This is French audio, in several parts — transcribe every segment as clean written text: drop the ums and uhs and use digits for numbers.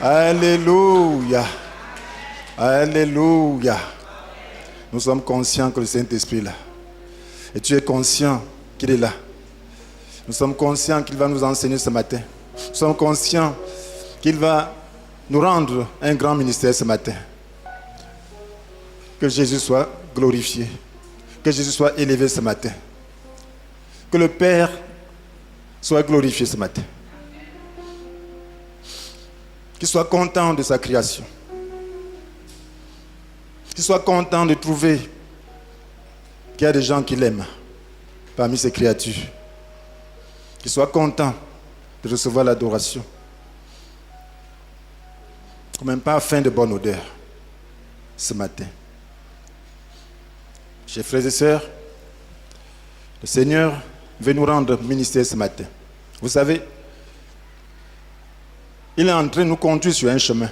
Alléluia. Alléluia. Nous sommes conscients que le Saint-Esprit est là. Et tu es conscient qu'il est là. Nous sommes conscients qu'il va nous enseigner ce matin. Nous sommes conscients qu'il va nous rendre un grand ministère ce matin. Que Jésus soit glorifié. Que Jésus soit élevé ce matin. Que le Père soit glorifié ce matin. Qu'il soit content de sa création. Qu'il soit content de trouver qu'il y a des gens qui l'aiment parmi ses créatures. Qu'il soit content de recevoir l'adoration comme un parfum de bonne odeur ce matin. Chers frères et sœurs, le Seigneur veut nous rendre ministère ce matin. Vous savez, il est en train de nous conduire sur un chemin.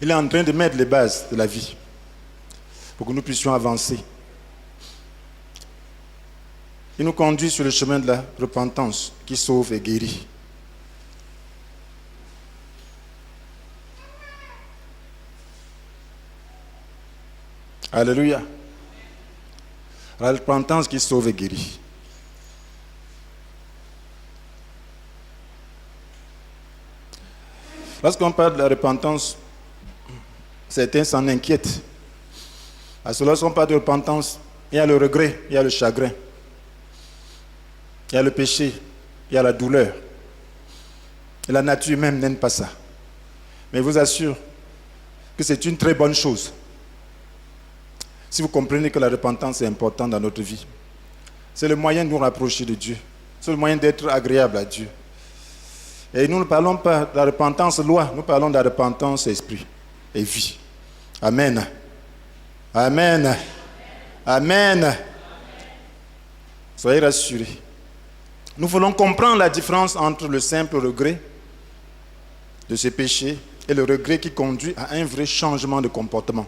Il est en train de mettre les bases de la vie pour que nous puissions avancer. Il nous conduit sur le chemin de la repentance qui sauve et guérit. Alléluia. La repentance qui sauve et guérit. Lorsqu'on parle de la repentance, certains s'en inquiètent. Parce que lorsqu'on parle de repentance, il y a le regret, il y a le chagrin, il y a le péché, il y a la douleur. Et la nature même n'aime pas ça. Mais je vous assure que c'est une très bonne chose. Si vous comprenez que la repentance est importante dans notre vie, c'est le moyen de nous rapprocher de Dieu. C'est le moyen d'être agréable à Dieu. Et nous ne parlons pas de la repentance loi, nous parlons de la repentance esprit et vie. Amen. Amen. Amen. Soyez rassurés. Nous voulons comprendre la différence entre le simple regret de ses péchés et le regret qui conduit à un vrai changement de comportement.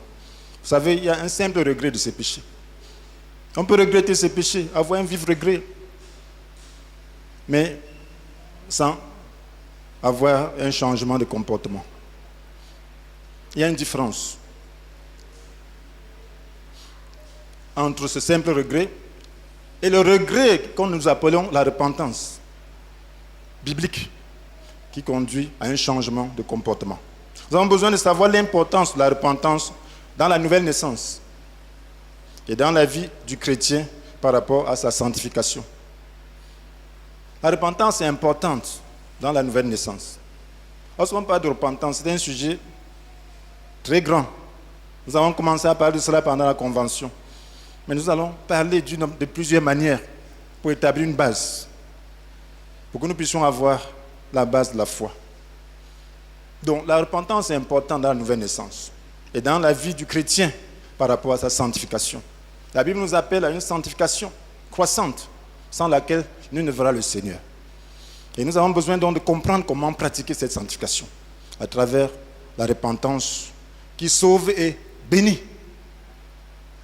Vous savez, il y a un simple regret de ses péchés. On peut regretter ses péchés, avoir un vif regret, mais sans avoir un changement de comportement. Il y a une différence entre ce simple regret et le regret que nous appelons la repentance biblique qui conduit à un changement de comportement. Nous avons besoin de savoir l'importance de la repentance dans la nouvelle naissance et dans la vie du chrétien par rapport à sa sanctification. La repentance est importante dans la nouvelle naissance. Lorsqu'on parle de repentance, c'est un sujet très grand. Nous avons commencé à parler de cela pendant la convention. Mais nous allons parler de plusieurs manières pour établir une base, pour que nous puissions avoir la base de la foi. Donc la repentance est importante dans la nouvelle naissance et dans la vie du chrétien par rapport à sa sanctification. La Bible nous appelle à une sanctification croissante, sans laquelle nul ne verra le Seigneur. Et nous avons besoin donc de comprendre comment pratiquer cette sanctification à travers la repentance qui sauve et bénit.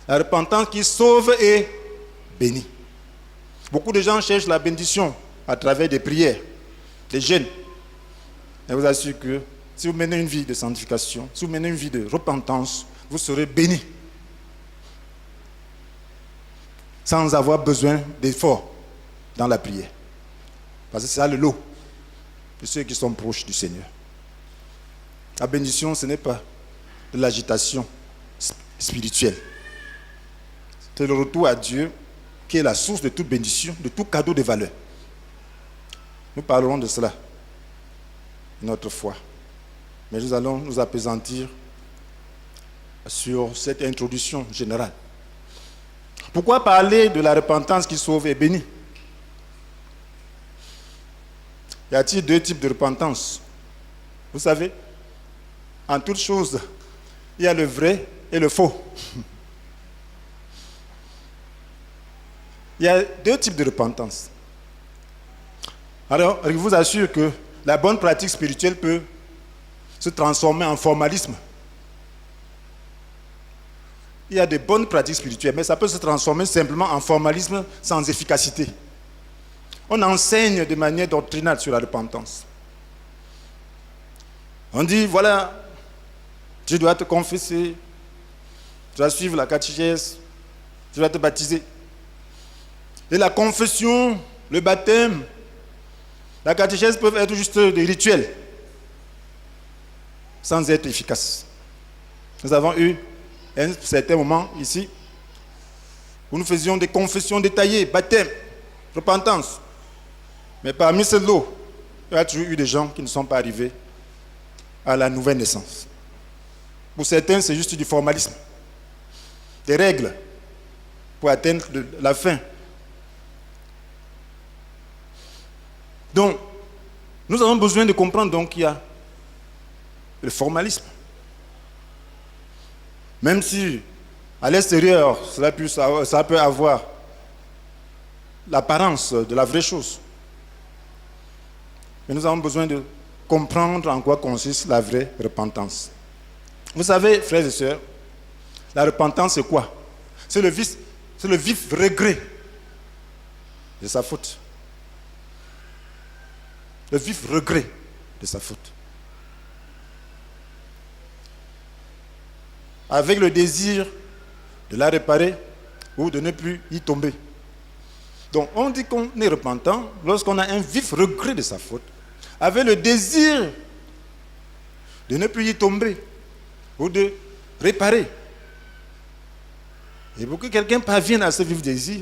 La repentance qui sauve et bénit. Beaucoup de gens cherchent la bénédiction à travers des prières, des jeûnes. Je vous assure que si vous menez une vie de sanctification, si vous menez une vie de repentance, vous serez béni. Sans avoir besoin d'efforts dans la prière. Parce que c'est ça le lot de ceux qui sont proches du Seigneur. La bénédiction, ce n'est pas de l'agitation spirituelle. C'est le retour à Dieu qui est la source de toute bénédiction, de tout cadeau de valeur. Nous parlerons de cela une autre fois. Mais nous allons nous appesantir sur cette introduction générale. Pourquoi parler de la repentance qui sauve et bénit? Y a-t-il deux types de repentance? Vous savez, en toute chose, il y a le vrai et le faux. Il y a deux types de repentance. Alors, je vous assure que la bonne pratique spirituelle peut se transformer en formalisme. Il y a des bonnes pratiques spirituelles, mais ça peut se transformer simplement en formalisme sans efficacité. On enseigne de manière doctrinale sur la repentance. On dit, voilà, tu dois te confesser, tu dois suivre la catéchèse, tu dois te baptiser. Et la confession, le baptême, la catéchèse peuvent être juste des rituels, sans être efficaces. Nous avons eu un certain moment ici où nous faisions des confessions détaillées, baptême, repentance. Mais parmi ces lots, il y a toujours eu des gens qui ne sont pas arrivés à la nouvelle naissance. Pour certains, c'est juste du formalisme, des règles pour atteindre la fin. Donc, nous avons besoin de comprendre donc qu'il y a le formalisme. Même si, à l'extérieur, ça peut avoir l'apparence de la vraie chose. Mais nous avons besoin de comprendre en quoi consiste la vraie repentance. Vous savez, frères et sœurs, la repentance c'est quoi? C'est le vif regret de sa faute. Le vif regret de sa faute. Avec le désir de la réparer ou de ne plus y tomber. Donc on dit qu'on est repentant lorsqu'on a un vif regret de sa faute, avec le désir de ne plus y tomber ou de réparer. Et pour que quelqu'un parvienne à ce vif désir,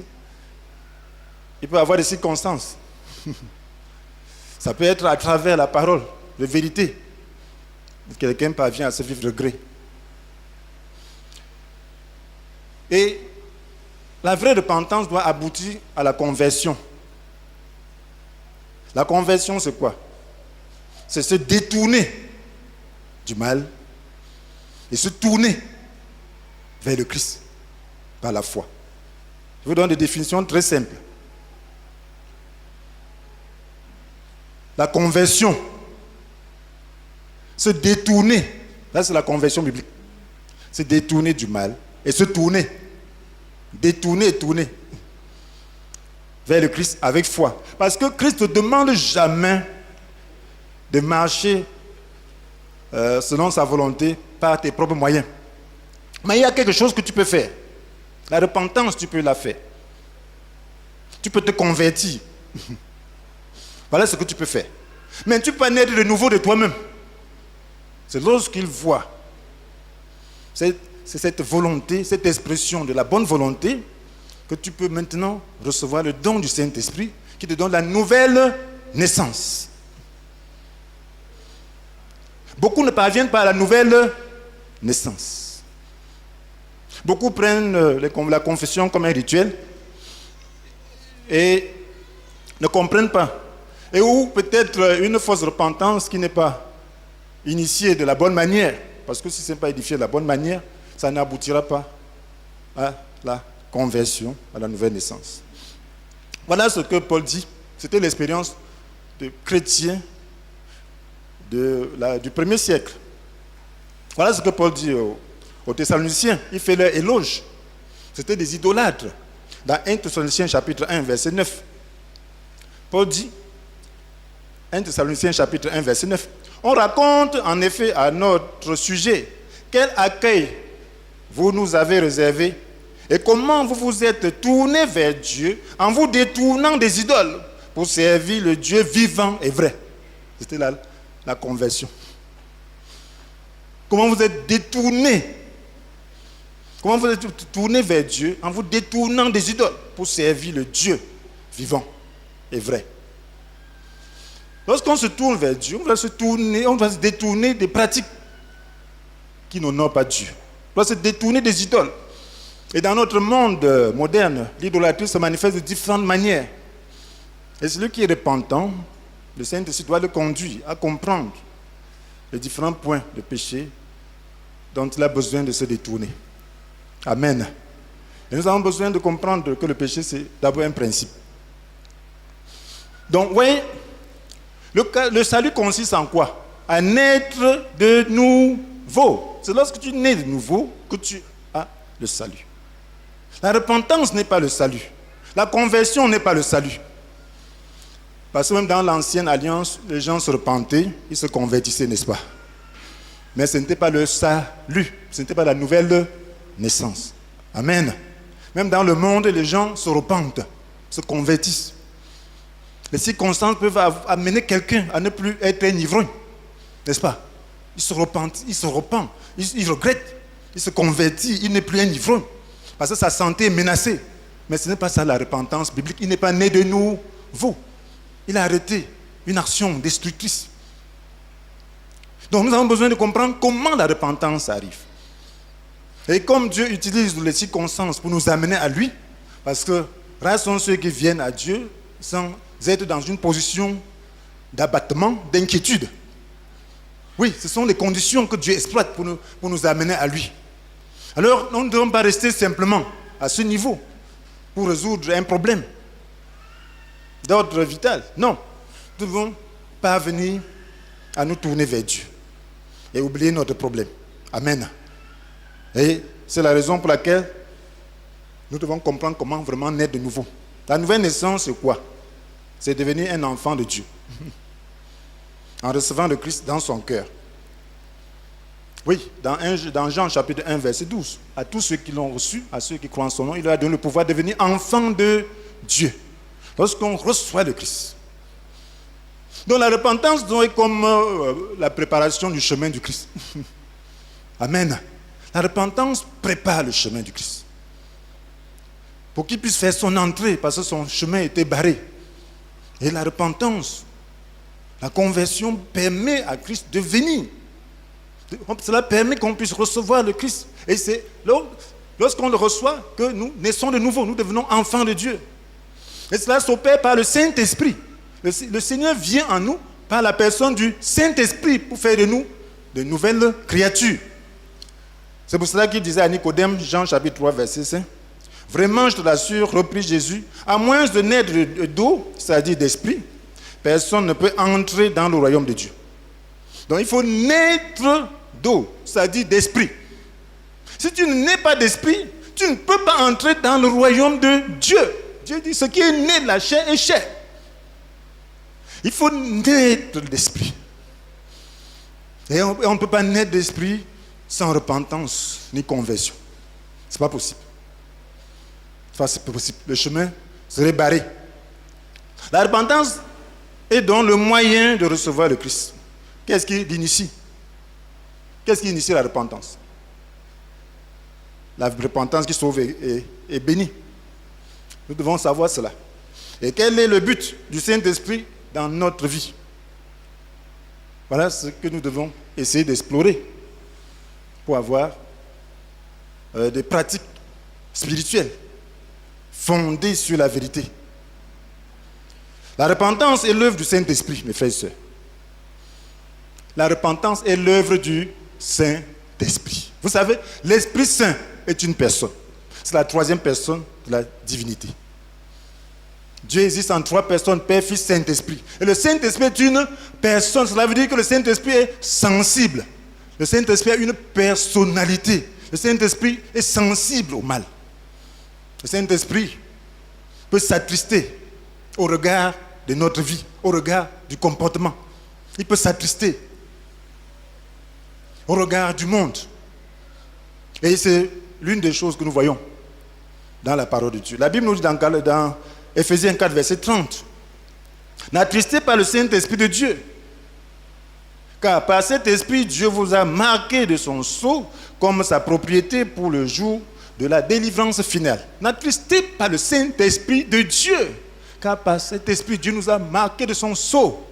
il peut avoir des circonstances. Ça peut être à travers la parole de vérité. Quelqu'un parvient à ce vif regret. Et la vraie repentance doit aboutir à la conversion. La conversion, c'est quoi? C'est se détourner du mal et se tourner vers le Christ par la foi. Je vous donne des définitions très simples. La conversion, se détourner, là c'est la conversion biblique, se détourner du mal et se tourner, détourner et tourner vers le Christ avec foi. Parce que Christ ne te demande jamais de marcher selon sa volonté par tes propres moyens. Mais il y a quelque chose que tu peux faire. La repentance, tu peux la faire. Tu peux te convertir. Voilà ce que tu peux faire. Mais tu peux pas naître de nouveau de toi-même. C'est lorsqu'il voit c'est cette volonté, cette expression de la bonne volonté que tu peux maintenant recevoir le don du Saint-Esprit qui te donne la nouvelle naissance. Beaucoup ne parviennent pas à la nouvelle naissance. Beaucoup prennent la confession comme un rituel et ne comprennent pas. Et ou peut-être une fausse repentance qui n'est pas initiée de la bonne manière. Parce que si ce n'est pas édifié de la bonne manière, ça n'aboutira pas à la conversion, à la nouvelle naissance. Voilà ce que Paul dit. C'était l'expérience de chrétiens du premier siècle. Voilà ce que Paul dit aux Thessaloniciens. Il fait leur éloge. C'était des idolâtres. Dans 1 Thessaloniciens chapitre 1, verset 9. Paul dit, 1 Thessaloniciens chapitre 1, verset 9. On raconte en effet à notre sujet quel accueil vous nous avez réservé et comment vous vous êtes tournés vers Dieu en vous détournant des idoles pour servir le Dieu vivant et vrai. C'était la conversion. Comment vous êtes détournés. Comment vous êtes tournés vers Dieu en vous détournant des idoles pour servir le Dieu vivant et vrai. Lorsqu'on se tourne vers Dieu, on va se détourner des pratiques qui n'honorent pas Dieu. On va se détourner des idoles. Et dans notre monde moderne, l'idolâtrie se manifeste de différentes manières. Et celui qui est repentant, le Saint-Esprit doit le conduire à comprendre les différents points de péché dont il a besoin de se détourner. Amen. Et nous avons besoin de comprendre que le péché, c'est d'abord un principe. Donc, oui, le salut consiste en quoi? À naître de nouveau. C'est lorsque tu nais de nouveau que tu as le salut. La repentance n'est pas le salut. La conversion n'est pas le salut. Parce que même dans l'ancienne alliance, les gens se repentaient, ils se convertissaient, n'est-ce pas? Mais ce n'était pas le salut, ce n'était pas la nouvelle naissance. Amen. Même dans le monde, les gens se repentent, se convertissent. Les circonstances peuvent amener quelqu'un à ne plus être un ivrogne, n'est-ce pas? Il se repent, il regrette, il se convertit, il n'est plus un ivrogne, parce que sa santé est menacée. Mais ce n'est pas ça la repentance biblique. Il n'est pas né de nouveau. Il a arrêté une action destructrice. Donc nous avons besoin de comprendre comment la repentance arrive. Et comme Dieu utilise les circonstances pour nous amener à lui, parce que rares sont ceux qui viennent à Dieu sans être dans une position d'abattement, d'inquiétude. Oui, ce sont les conditions que Dieu exploite pour nous amener à lui. Alors, nous ne devons pas rester simplement à ce niveau pour résoudre un problème d'ordre vital. Non, nous devons parvenir à nous tourner vers Dieu et oublier notre problème. Amen. Et c'est la raison pour laquelle nous devons comprendre comment vraiment naître de nouveau. La nouvelle naissance, c'est quoi? C'est devenir un enfant de Dieu. En recevant le Christ dans son cœur. Oui, dans Jean chapitre 1, verset 12, à tous ceux qui l'ont reçu, à ceux qui croient en son nom, il leur a donné le pouvoir de devenir enfants de Dieu. Lorsqu'on reçoit le Christ. Donc la repentance est comme la préparation du chemin du Christ. Amen. La repentance prépare le chemin du Christ. Pour qu'il puisse faire son entrée, parce que son chemin était barré. Et la repentance, la conversion permet à Christ de venir. Cela permet qu'on puisse recevoir le Christ. Et c'est lorsqu'on le reçoit que nous naissons de nouveau, nous devenons enfants de Dieu. Et cela s'opère par le Saint-Esprit. Le Seigneur vient en nous par la personne du Saint-Esprit pour faire de nous de nouvelles créatures. C'est pour cela qu'il disait à Nicodème, Jean chapitre 3, verset 5, « Vraiment, je te l'assure, reprit Jésus, à moins de naître d'eau, c'est-à-dire d'esprit, personne ne peut entrer dans le royaume de Dieu. » Donc il faut naître d'eau, c'est-à-dire d'esprit. Si tu ne nais pas d'esprit, tu ne peux pas entrer dans le royaume de Dieu. Dieu dit, ce qui est né de la chair est chair. Il faut naître d'esprit. Et on ne peut pas naître d'esprit sans repentance ni conversion. Ce n'est pas possible. Enfin, c'est pas possible. Le chemin serait barré. La repentance est donc le moyen de recevoir le Christ. Qu'est-ce qui l'initie? Qu'est-ce qui initie la repentance? La repentance qui sauve est bénie. Nous devons savoir cela. Et quel est le but du Saint-Esprit dans notre vie? Voilà ce que nous devons essayer d'explorer pour avoir des pratiques spirituelles fondées sur la vérité. La repentance est l'œuvre du Saint-Esprit, mes frères et sœurs. La repentance est l'œuvre du Saint-Esprit. Vous savez, l'Esprit Saint est une personne. C'est la troisième personne de la divinité. Dieu existe en trois personnes, Père, Fils, Saint-Esprit. Et le Saint-Esprit est une personne. Cela veut dire que le Saint-Esprit est sensible. Le Saint-Esprit a une personnalité. Le Saint-Esprit est sensible au mal. Le Saint-Esprit peut s'attrister au regard de notre vie, au regard du comportement. Il peut s'attrister au regard du monde. Et c'est l'une des choses que nous voyons dans la parole de Dieu. La Bible nous dit dans Éphésiens 4, verset 30, « N'attristez pas le Saint-Esprit de Dieu, car par cet esprit, Dieu vous a marqué de son sceau comme sa propriété pour le jour de la délivrance finale. » N'attristez pas le Saint-Esprit de Dieu, car par cet esprit, Dieu nous a marqué de son sceau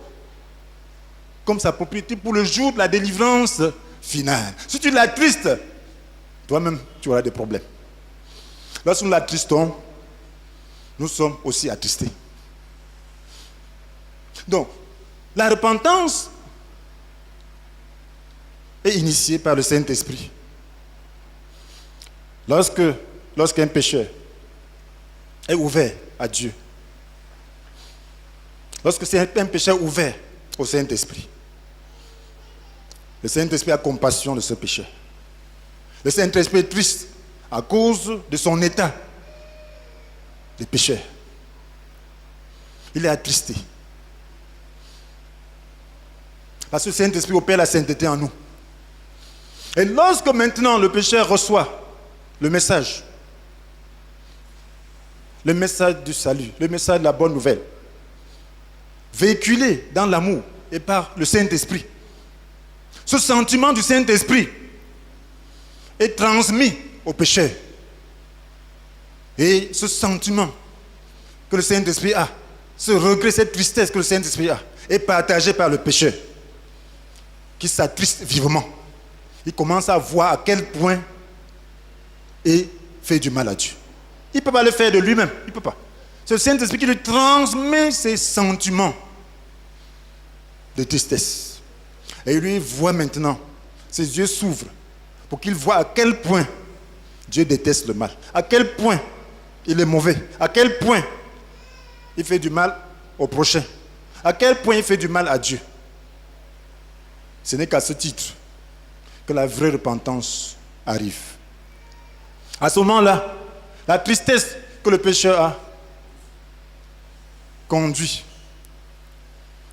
comme sa propriété pour le jour de la délivrance finale. Si tu l'attristes, toi-même, tu auras des problèmes. Lorsque nous l'attristons, nous sommes aussi attristés. Donc, la repentance est initiée par le Saint-Esprit. Lorsqu'un pécheur est ouvert à Dieu, lorsque c'est un pécheur ouvert au Saint-Esprit, le Saint-Esprit a compassion de ce pécheur. Le Saint-Esprit est triste à cause de son état de pécheur. Il est attristé. Parce que le Saint-Esprit opère la sainteté en nous. Et lorsque maintenant le pécheur reçoit le message du salut, le message de la bonne nouvelle, véhiculé dans l'amour et par le Saint-Esprit, ce sentiment du Saint-Esprit est transmis au pécheur. Et ce sentiment que le Saint-Esprit a, ce regret, cette tristesse que le Saint-Esprit a, est partagé par le pécheur, qui s'attriste vivement. Il commence à voir à quel point il fait du mal à Dieu. Il ne peut pas le faire de lui-même. Il ne peut pas. C'est le Saint-Esprit qui lui transmet ses sentiments de tristesse. Et lui voit maintenant, ses yeux s'ouvrent pour qu'il voit à quel point Dieu déteste le mal. À quel point il est mauvais. À quel point il fait du mal au prochain. À quel point il fait du mal à Dieu. Ce n'est qu'à ce titre que la vraie repentance arrive. À ce moment-là, la tristesse que le pécheur a conduit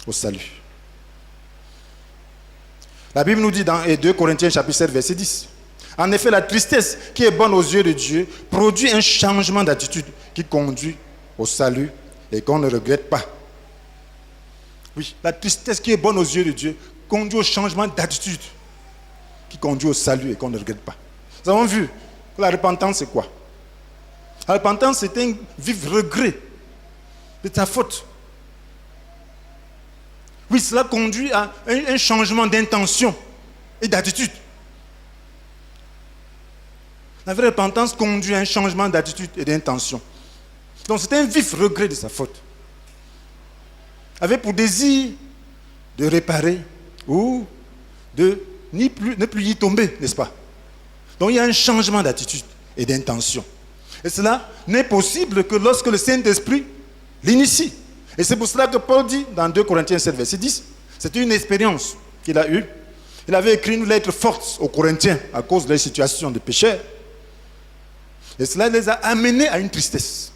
au salut. La Bible nous dit dans 2 Corinthiens chapitre 7 verset 10. En effet, la tristesse qui est bonne aux yeux de Dieu produit un changement d'attitude qui conduit au salut et qu'on ne regrette pas. Oui, la tristesse qui est bonne aux yeux de Dieu conduit au changement d'attitude qui conduit au salut et qu'on ne regrette pas. Nous avons vu que la repentance, c'est quoi? La repentance, c'est un vif regret de ta faute. Oui, cela conduit à un changement d'intention et d'attitude. La vraie repentance conduit à un changement d'attitude et d'intention. Donc c'est un vif regret de sa faute. Avec pour désir de réparer ou de ne plus y tomber, n'est-ce pas? Donc il y a un changement d'attitude et d'intention. Et cela n'est possible que lorsque le Saint-Esprit l'initie. Et c'est pour cela que Paul dit dans 2 Corinthiens 7, verset 10, c'était une expérience qu'il a eue. Il avait écrit une lettre forte aux Corinthiens à cause de leur situation de pécheur. Et cela les a amenés à une tristesse.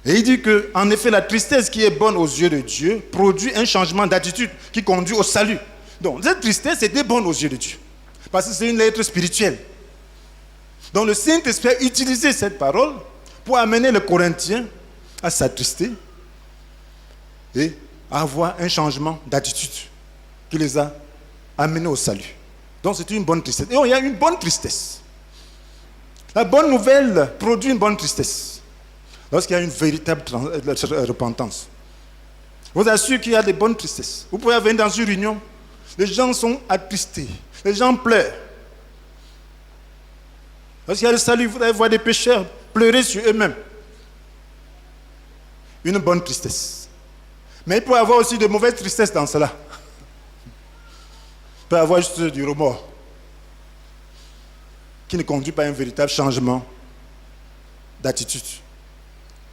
Et il dit que, en effet, la tristesse qui est bonne aux yeux de Dieu produit un changement d'attitude qui conduit au salut. Donc, cette tristesse était bonne aux yeux de Dieu. Parce que c'est une lettre spirituelle. Donc, le Saint-Esprit a utilisé cette parole pour amener les Corinthiens à s'attrister et à avoir un changement d'attitude qui les a amenés au salut. Donc, c'est une bonne tristesse. Et il y a une bonne tristesse. La bonne nouvelle produit une bonne tristesse. Lorsqu'il y a une véritable repentance. Je vous assure qu'il y a des bonnes tristesses. Vous pouvez venir dans une réunion, les gens sont attristés, les gens pleurent. Lorsqu'il y a le salut, vous allez voir des pécheurs pleurer sur eux-mêmes. Une bonne tristesse. Mais il peut y avoir aussi de mauvaises tristesses dans cela. Il peut y avoir juste du remords qui ne conduit pas à un véritable changement d'attitude.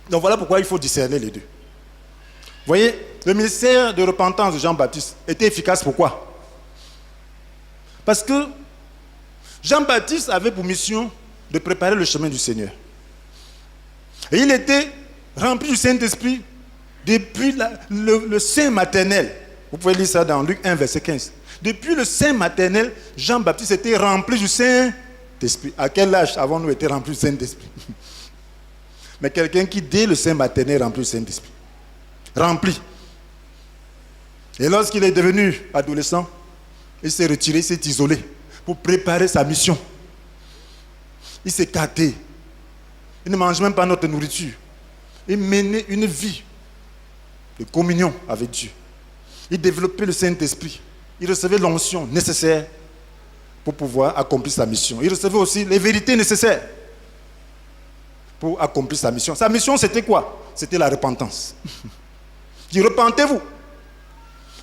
Donc voilà pourquoi il faut discerner les deux. Vous voyez, le ministère de repentance de Jean-Baptiste était efficace. Pourquoi? Parce que Jean-Baptiste avait pour mission de préparer le chemin du Seigneur. Et il était rempli du Saint-Esprit depuis le sein maternel. Vous pouvez lire ça dans Luc 1, verset 15. Depuis le sein maternel, Jean-Baptiste était rempli du Saint-Esprit. À quel âge avons-nous été remplis du Saint-Esprit? Mais quelqu'un qui, dès le sein maternel, est rempli du Saint-Esprit. Rempli. Et lorsqu'il est devenu adolescent, il s'est retiré, il s'est isolé pour préparer sa mission. Il s'est gâté. Il ne mange même pas notre nourriture. Il menait une vie de communion avec Dieu. Il développait le Saint-Esprit. Il recevait l'onction nécessaire pour pouvoir accomplir sa mission. Il recevait aussi les vérités nécessaires pour accomplir sa mission. Sa mission, c'était quoi? C'était la repentance. Il dit, repentez-vous.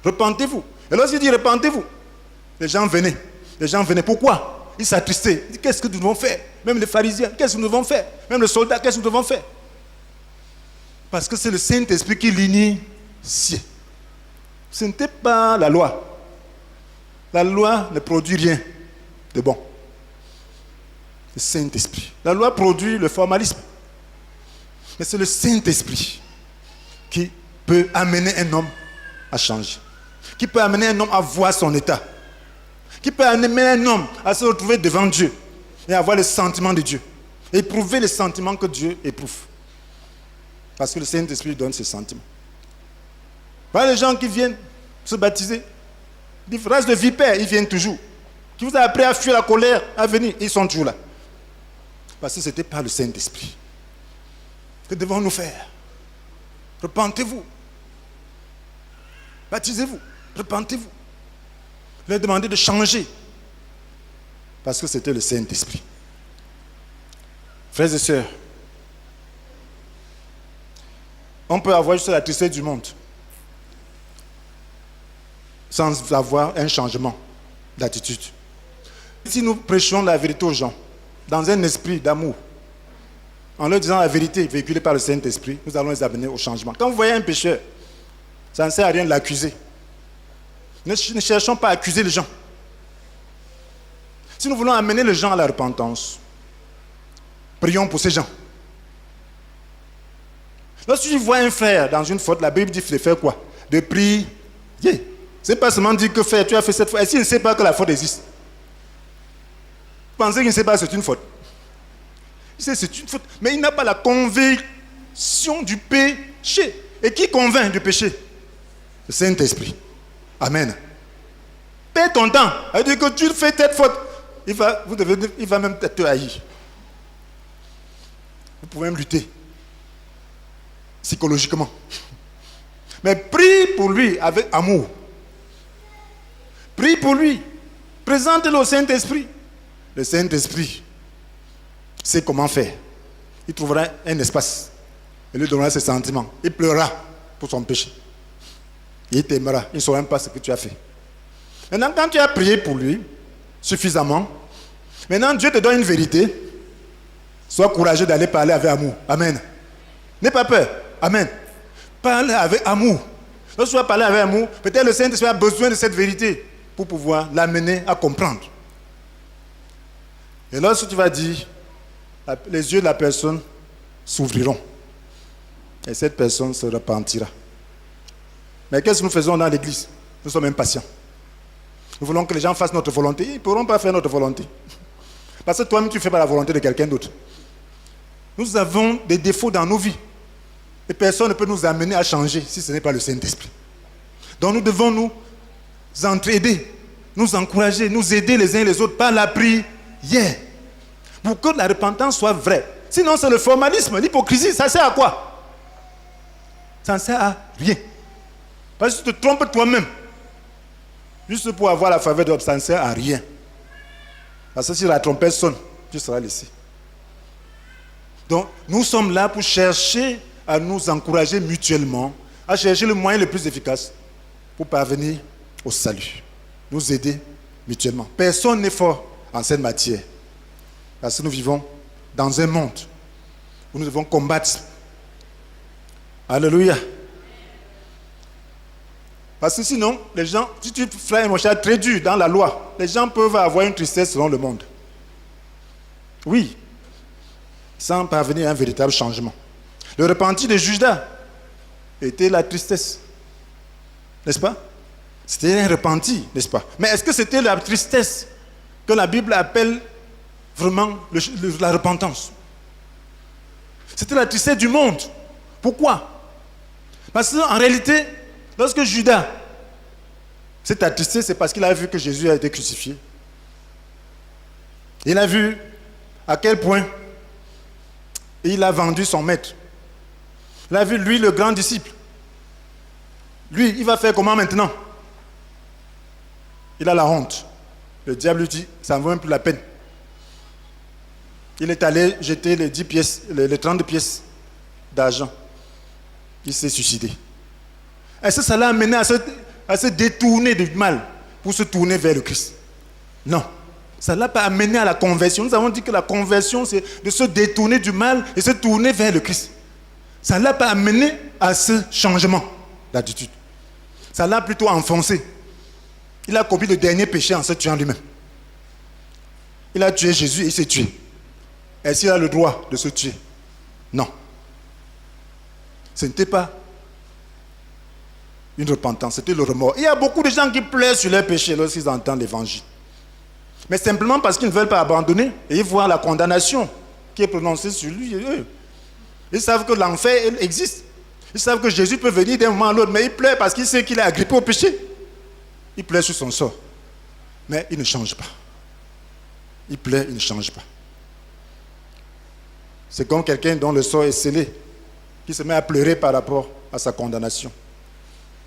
Repentez-vous. Et lorsqu'il dit, repentez-vous, les gens venaient. Les gens venaient. Pourquoi? Ils s'attristaient. Ils disaient, qu'est-ce que nous devons faire? Même les pharisiens, qu'est-ce que nous devons faire? Même les soldats, qu'est-ce que nous devons faire? Parce que c'est le Saint-Esprit qui l'initie. Ce n'était pas la loi. La loi ne produit rien de bon. Le Saint-Esprit. La loi produit le formalisme. Mais c'est le Saint-Esprit qui peut amener un homme à changer. Qui peut amener un homme à voir son état. qui peut amener un homme à se retrouver devant Dieu et avoir le sentiment de Dieu. Éprouver les sentiments que Dieu éprouve. Parce que le Saint-Esprit donne ces sentiments. Voilà les gens qui viennent se baptiser. Des phrases de vipères, ils viennent toujours. Qui vous a appris à fuir la colère, à venir, ils sont toujours là. Parce que ce n'était pas le Saint-Esprit. Que devons-nous faire? Repentez-vous. Baptisez-vous. Repentez-vous. Leur demander de changer. Parce que c'était le Saint-Esprit. Frères et sœurs, on peut avoir juste la tristesse du monde sans avoir un changement d'attitude. Si nous prêchons la vérité aux gens, dans un esprit d'amour, en leur disant la vérité véhiculée par le Saint-Esprit, nous allons les amener au changement. Quand vous voyez un pécheur, ça ne sert à rien de l'accuser. Ne cherchons pas à accuser les gens. Si nous voulons amener les gens à la repentance, prions pour ces gens. Lorsque tu vois un frère dans une faute, la Bible dit de faire quoi? De prier. Ce n'est pas seulement dire que frère, tu as fait cette faute. Et s'il ne sait pas que la faute existe, pensez qu'il ne sait pas que c'est une faute. Il sait que c'est une faute, mais il n'a pas la conviction du péché. Et qui convainc du péché? Le Saint-Esprit. Amen. Perds ton temps. C'est-à-dire que tu fais cette faute. Il va même te haïr. Vous pouvez même lutter psychologiquement. Mais prie pour lui avec amour. Prie pour lui. Présente-le au Saint-Esprit. Le Saint-Esprit sait comment faire. Il trouvera un espace. Il lui donnera ses sentiments. Il pleurera pour son péché. Il t'aimera. Il ne saura même pas ce que tu as fait. Maintenant, quand tu as prié pour lui suffisamment, maintenant Dieu te donne une vérité. Sois courageux d'aller parler avec amour. Amen. N'aie pas peur. Amen. Parle avec amour. Lorsque tu vas parler avec amour, peut-être le Saint-Esprit a besoin de cette vérité pour pouvoir l'amener à comprendre. Et lorsque tu vas dire, les yeux de la personne s'ouvriront. Et cette personne se repentira. Mais qu'est-ce que nous faisons dans l'église? Nous sommes impatients. Nous voulons que les gens fassent notre volonté. Ils ne pourront pas faire notre volonté. Parce que toi-même, tu ne fais pas la volonté de quelqu'un d'autre. Nous avons des défauts dans nos vies. Et personne ne peut nous amener à changer si ce n'est pas le Saint-Esprit. Donc nous devons nous entraider, nous encourager, nous aider les uns et les autres par la prière. Pour que la repentance soit vraie. Sinon c'est le formalisme, l'hypocrisie, ça sert à quoi? Ça ne sert à rien. Parce que tu te trompes toi-même. Juste pour avoir la faveur de l'homme, ça ne sert à rien. Parce que si la trompette sonne, tu seras laissé. Donc nous sommes là pour chercher à nous encourager mutuellement, à chercher le moyen le plus efficace pour parvenir au salut. Nous aider mutuellement. Personne n'est fort en cette matière. Parce que nous vivons dans un monde où nous devons combattre. Alléluia. Parce que sinon, les gens, si tu fais un mochat très dur dans la loi, les gens peuvent avoir une tristesse selon le monde. Oui. Sans parvenir à un véritable changement. Le repentir de Judas était la tristesse. N'est-ce pas? C'était un repenti, n'est-ce pas? Mais est-ce que c'était la tristesse que la Bible appelle vraiment la repentance? C'était la tristesse du monde. Pourquoi? Parce qu'en réalité, lorsque Judas s'est attristé, c'est parce qu'il a vu que Jésus a été crucifié. Il a vu à quel point il a vendu son maître. Il a vu, lui, le grand disciple. Lui, il va faire comment maintenant? Il a la honte. Le diable lui dit, ça ne vaut même plus la peine. Il est allé jeter les 10 pièces, les 30 pièces d'argent. Il s'est suicidé. Est-ce que ça l'a amené à se détourner du mal pour se tourner vers le Christ? Non. Ça ne l'a pas amené à la conversion. Nous avons dit que la conversion, c'est de se détourner du mal et se tourner vers le Christ. Ça ne l'a pas amené à ce changement d'attitude. Ça l'a plutôt enfoncé. Il a commis le dernier péché en se tuant lui-même. Il a tué Jésus et il s'est tué. Est-ce qu'il a le droit de se tuer? Non. Ce n'était pas une repentance, c'était le remords. Il y a beaucoup de gens qui pleurent sur leurs péchés lorsqu'ils entendent l'évangile. Mais simplement parce qu'ils ne veulent pas abandonner et ils voient la condamnation qui est prononcée sur lui. Ils savent que l'enfer existe. Ils savent que Jésus peut venir d'un moment à l'autre, mais il pleure parce qu'il sait qu'il est agrippé au péché. Il pleure sur son sort. Mais il ne change pas. Il pleure, il ne change pas. C'est comme quelqu'un dont le sort est scellé, qui se met à pleurer par rapport à sa condamnation.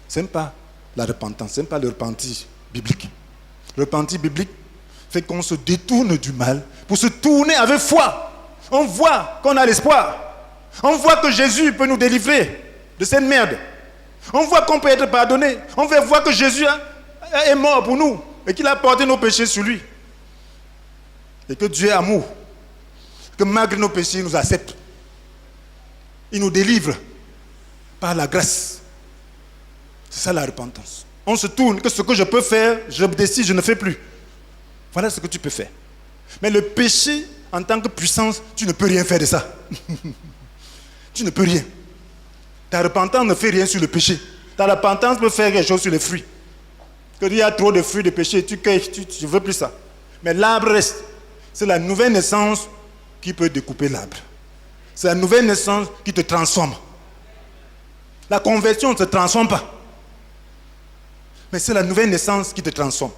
Ce n'est pas la repentance, ce n'est pas le repentir biblique. Le repentir biblique fait qu'on se détourne du mal pour se tourner avec foi. On voit qu'on a l'espoir. On voit que Jésus peut nous délivrer de cette merde. On voit qu'on peut être pardonné. On veut voir que Jésus est mort pour nous et qu'il a porté nos péchés sur lui. Et que Dieu est amour. Que malgré nos péchés, il nous accepte. Il nous délivre par la grâce. C'est ça la repentance. On se tourne, que ce que je peux faire, je décide, je ne fais plus. Voilà ce que tu peux faire. Mais le péché, en tant que puissance, tu ne peux rien faire de ça. Tu ne peux rien. Ta repentance ne fait rien sur le péché. Ta repentance peut faire quelque chose sur les fruits. Quand il y a trop de fruits de péché, tu cueilles, tu ne veux plus ça. Mais l'arbre reste. C'est la nouvelle naissance qui peut découper l'arbre. C'est la nouvelle naissance qui te transforme. La conversion ne se transforme pas. Mais c'est la nouvelle naissance qui te transforme.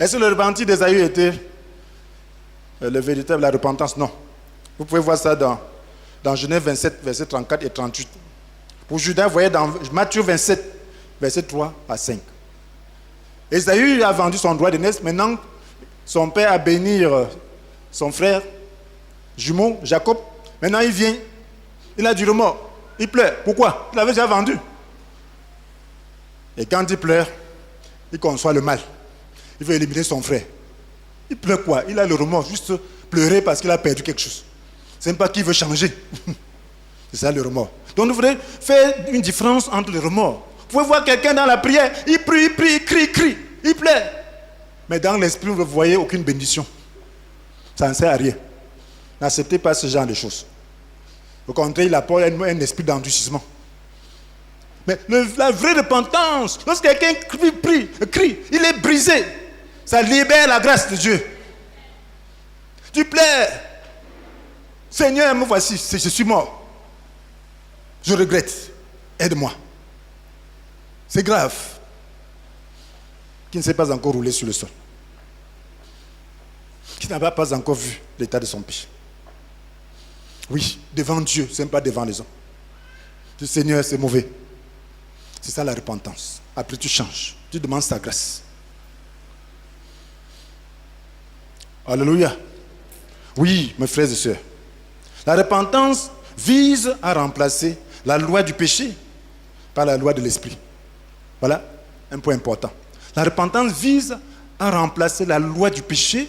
Est-ce que le repentir d'Ésaü était le véritable la repentance? Non. Vous pouvez voir ça dans Genèse 27, versets 34 et 38. Pour Judas, vous voyez dans Matthieu 27, versets 3 à 5. Ésaü a vendu son droit de naissance. Maintenant, son père a béni son frère jumeau, Jacob. Maintenant, il vient. Il a du remords. Il pleure. Pourquoi? Il avait déjà vendu. Et quand il pleure, il conçoit le mal. Il veut éliminer son frère. Il pleure quoi? Il a le remords. Juste pleurer parce qu'il a perdu quelque chose. Ce n'est pas qu'il veut changer. C'est ça le remords. Donc, vous voulez faire une différence entre le remords. Vous pouvez voir quelqu'un dans la prière, il prie, il crie, il pleure. Mais dans l'esprit, vous ne voyez aucune bénédiction. Ça ne sert à rien. N'acceptez pas ce genre de choses. Au contraire, il apporte un esprit d'endurcissement. Mais la vraie repentance, lorsque quelqu'un crie, il est brisé. Ça libère la grâce de Dieu. Tu pleures. Seigneur, me voici, je suis mort. Je regrette. Aide-moi. C'est grave. Qui ne s'est pas encore roulé sur le sol. Qui n'a pas encore vu l'état de son péché. Oui, devant Dieu, ce n'est pas devant les hommes. Le Seigneur, c'est mauvais. C'est ça la repentance. Après, tu changes. Tu demandes sa grâce. Alléluia. Oui, mes frères et sœurs. La repentance vise à remplacer la loi du péché par la loi de l'esprit. Voilà un point important. La repentance vise à remplacer la loi du péché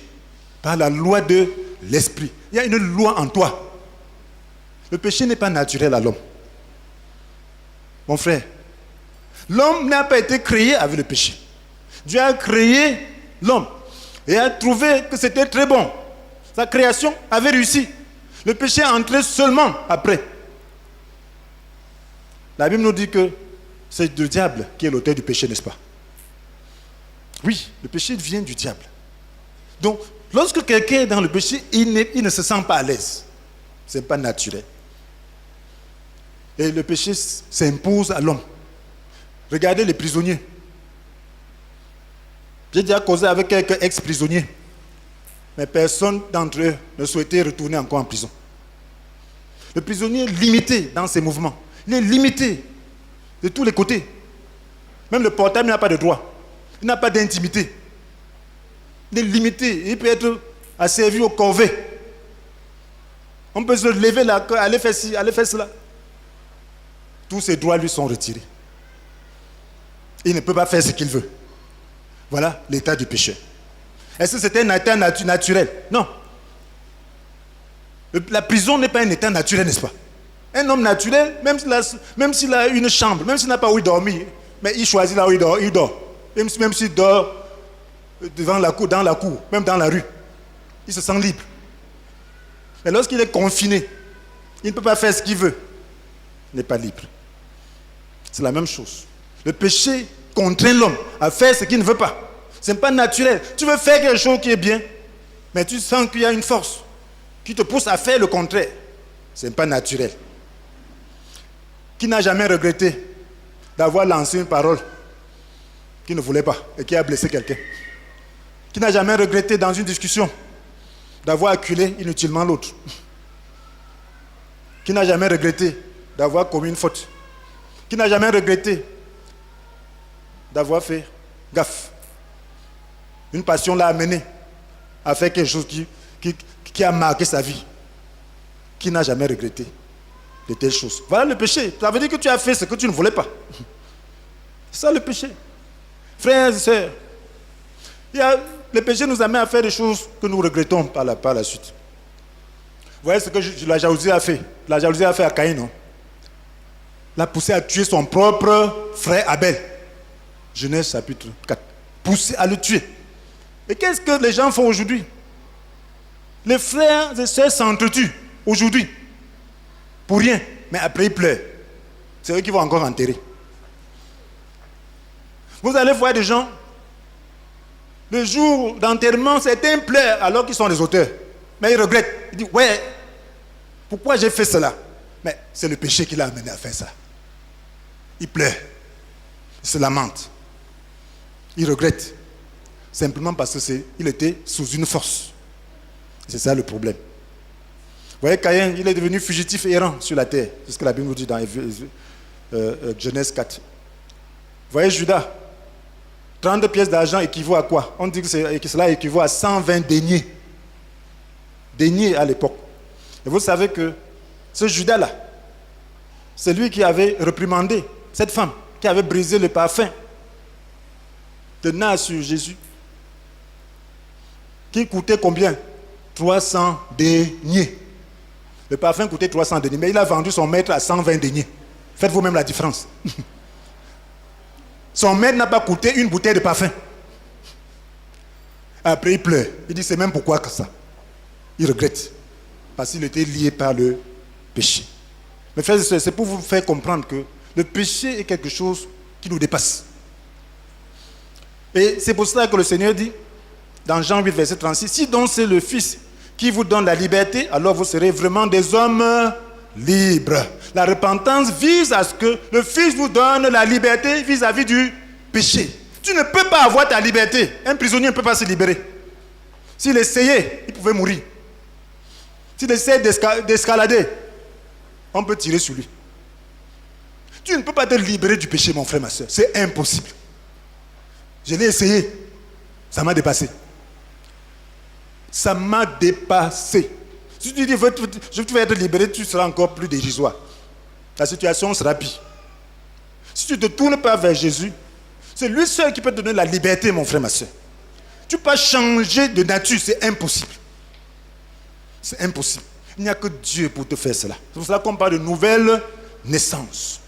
par la loi de l'esprit. Il y a une loi en toi. Le péché n'est pas naturel à l'homme. Mon frère, l'homme n'a pas été créé avec le péché. Dieu a créé l'homme et a trouvé que c'était très bon. Sa création avait réussi. Le péché est entré seulement après. La Bible nous dit que c'est le diable qui est l'auteur du péché, n'est-ce pas? Oui, le péché vient du diable. Donc, lorsque quelqu'un est dans le péché, il ne se sent pas à l'aise. Ce n'est pas naturel. Et le péché s'impose à l'homme. Regardez les prisonniers. J'ai déjà causé avec quelques ex-prisonniers. Mais personne d'entre eux ne souhaitait retourner encore en prison. Le prisonnier est limité dans ses mouvements. Il est limité de tous les côtés. Même le portable n'a pas de droit. Il n'a pas d'intimité. Il est limité. Il peut être asservi au corvée. On peut se lever là, aller faire ci, aller faire cela. Tous ses droits lui sont retirés. Il ne peut pas faire ce qu'il veut. Voilà l'état du péché. Est-ce que c'était un état naturel? Non. La prison n'est pas un état naturel, n'est-ce pas? Un homme naturel, même s'il a une chambre, même s'il n'a pas où dormir, mais il choisit là où il dort. Même s'il dort devant la cour, dans la cour, même dans la rue, il se sent libre. Mais lorsqu'il est confiné, il ne peut pas faire ce qu'il veut. Il n'est pas libre. C'est la même chose. Le péché contraint l'homme à faire ce qu'il ne veut pas. Ce n'est pas naturel. Tu veux faire quelque chose qui est bien, mais tu sens qu'il y a une force qui te pousse à faire le contraire. Ce n'est pas naturel. Qui n'a jamais regretté d'avoir lancé une parole qu'il ne voulait pas et qui a blessé quelqu'un? Qui n'a jamais regretté dans une discussion d'avoir acculé inutilement l'autre? Qui n'a jamais regretté d'avoir commis une faute? Qui n'a jamais regretté d'avoir fait gaffe? Une passion l'a amené à faire quelque chose qui a marqué sa vie. Qui n'a jamais regretté de telles choses? Voilà le péché. Ça veut dire que tu as fait ce que tu ne voulais pas. C'est ça le péché. Frères et sœurs, le péché nous amène à faire des choses que nous regrettons par la suite. Vous voyez ce que la jalousie a fait? La jalousie a fait à Caïn, non? L'a poussé à tuer son propre frère Abel. Genèse chapitre 4. Poussé à le tuer. Et qu'est-ce que les gens font aujourd'hui? Les frères et sœurs s'entretuent aujourd'hui. Pour rien. Mais après ils pleurent. C'est eux qui vont encore enterrer. Vous allez voir des gens, le jour d'enterrement, certains pleurent alors qu'ils sont les auteurs. Mais ils regrettent. Ils disent, ouais, pourquoi j'ai fait cela? Mais c'est le péché qui l'a amené à faire ça. Ils pleurent. Ils se lamentent. Ils regrettent. Simplement parce qu'il était sous une force. C'est ça le problème. Vous voyez, Caïn, il est devenu fugitif et errant sur la terre. C'est ce que la Bible nous dit dans Genèse 4. Vous voyez, Judas, 32 pièces d'argent équivaut à quoi? On dit que cela équivaut à 120 deniers. Deniers à l'époque. Et vous savez que ce Judas-là, c'est lui qui avait réprimandé cette femme, qui avait brisé le parfum de nard sur Jésus. Qui coûtait combien? 300 deniers. Le parfum coûtait 300 deniers, mais il a vendu son maître à 120 deniers. Faites vous-même la différence. Son maître n'a pas coûté une bouteille de parfum. Après, il pleure. Il dit, c'est même pourquoi que ça. Il regrette. Parce qu'il était lié par le péché. Mais frères et sœurs, c'est pour vous faire comprendre que le péché est quelque chose qui nous dépasse. Et c'est pour cela que le Seigneur dit, dans Jean 8, verset 36, si donc c'est le Fils qui vous donne la liberté, alors vous serez vraiment des hommes libres. La repentance vise à ce que le Fils vous donne la liberté vis-à-vis du péché. Tu ne peux pas avoir ta liberté. Un prisonnier ne peut pas se libérer. S'il essayait, il pouvait mourir. S'il essayait d'escalader, on peut tirer sur lui. Tu ne peux pas te libérer du péché, mon frère, ma soeur. C'est impossible. Je l'ai essayé. Ça m'a dépassé. Ça m'a dépassé. Si tu dis, je vais être libéré, tu seras encore plus dérisoire. La situation sera pire. Si tu ne te tournes pas vers Jésus, c'est lui seul qui peut te donner la liberté, mon frère, ma soeur. Tu ne peux pas changer de nature, c'est impossible. C'est impossible. Il n'y a que Dieu pour te faire cela. C'est pour cela qu'on parle de nouvelle naissance.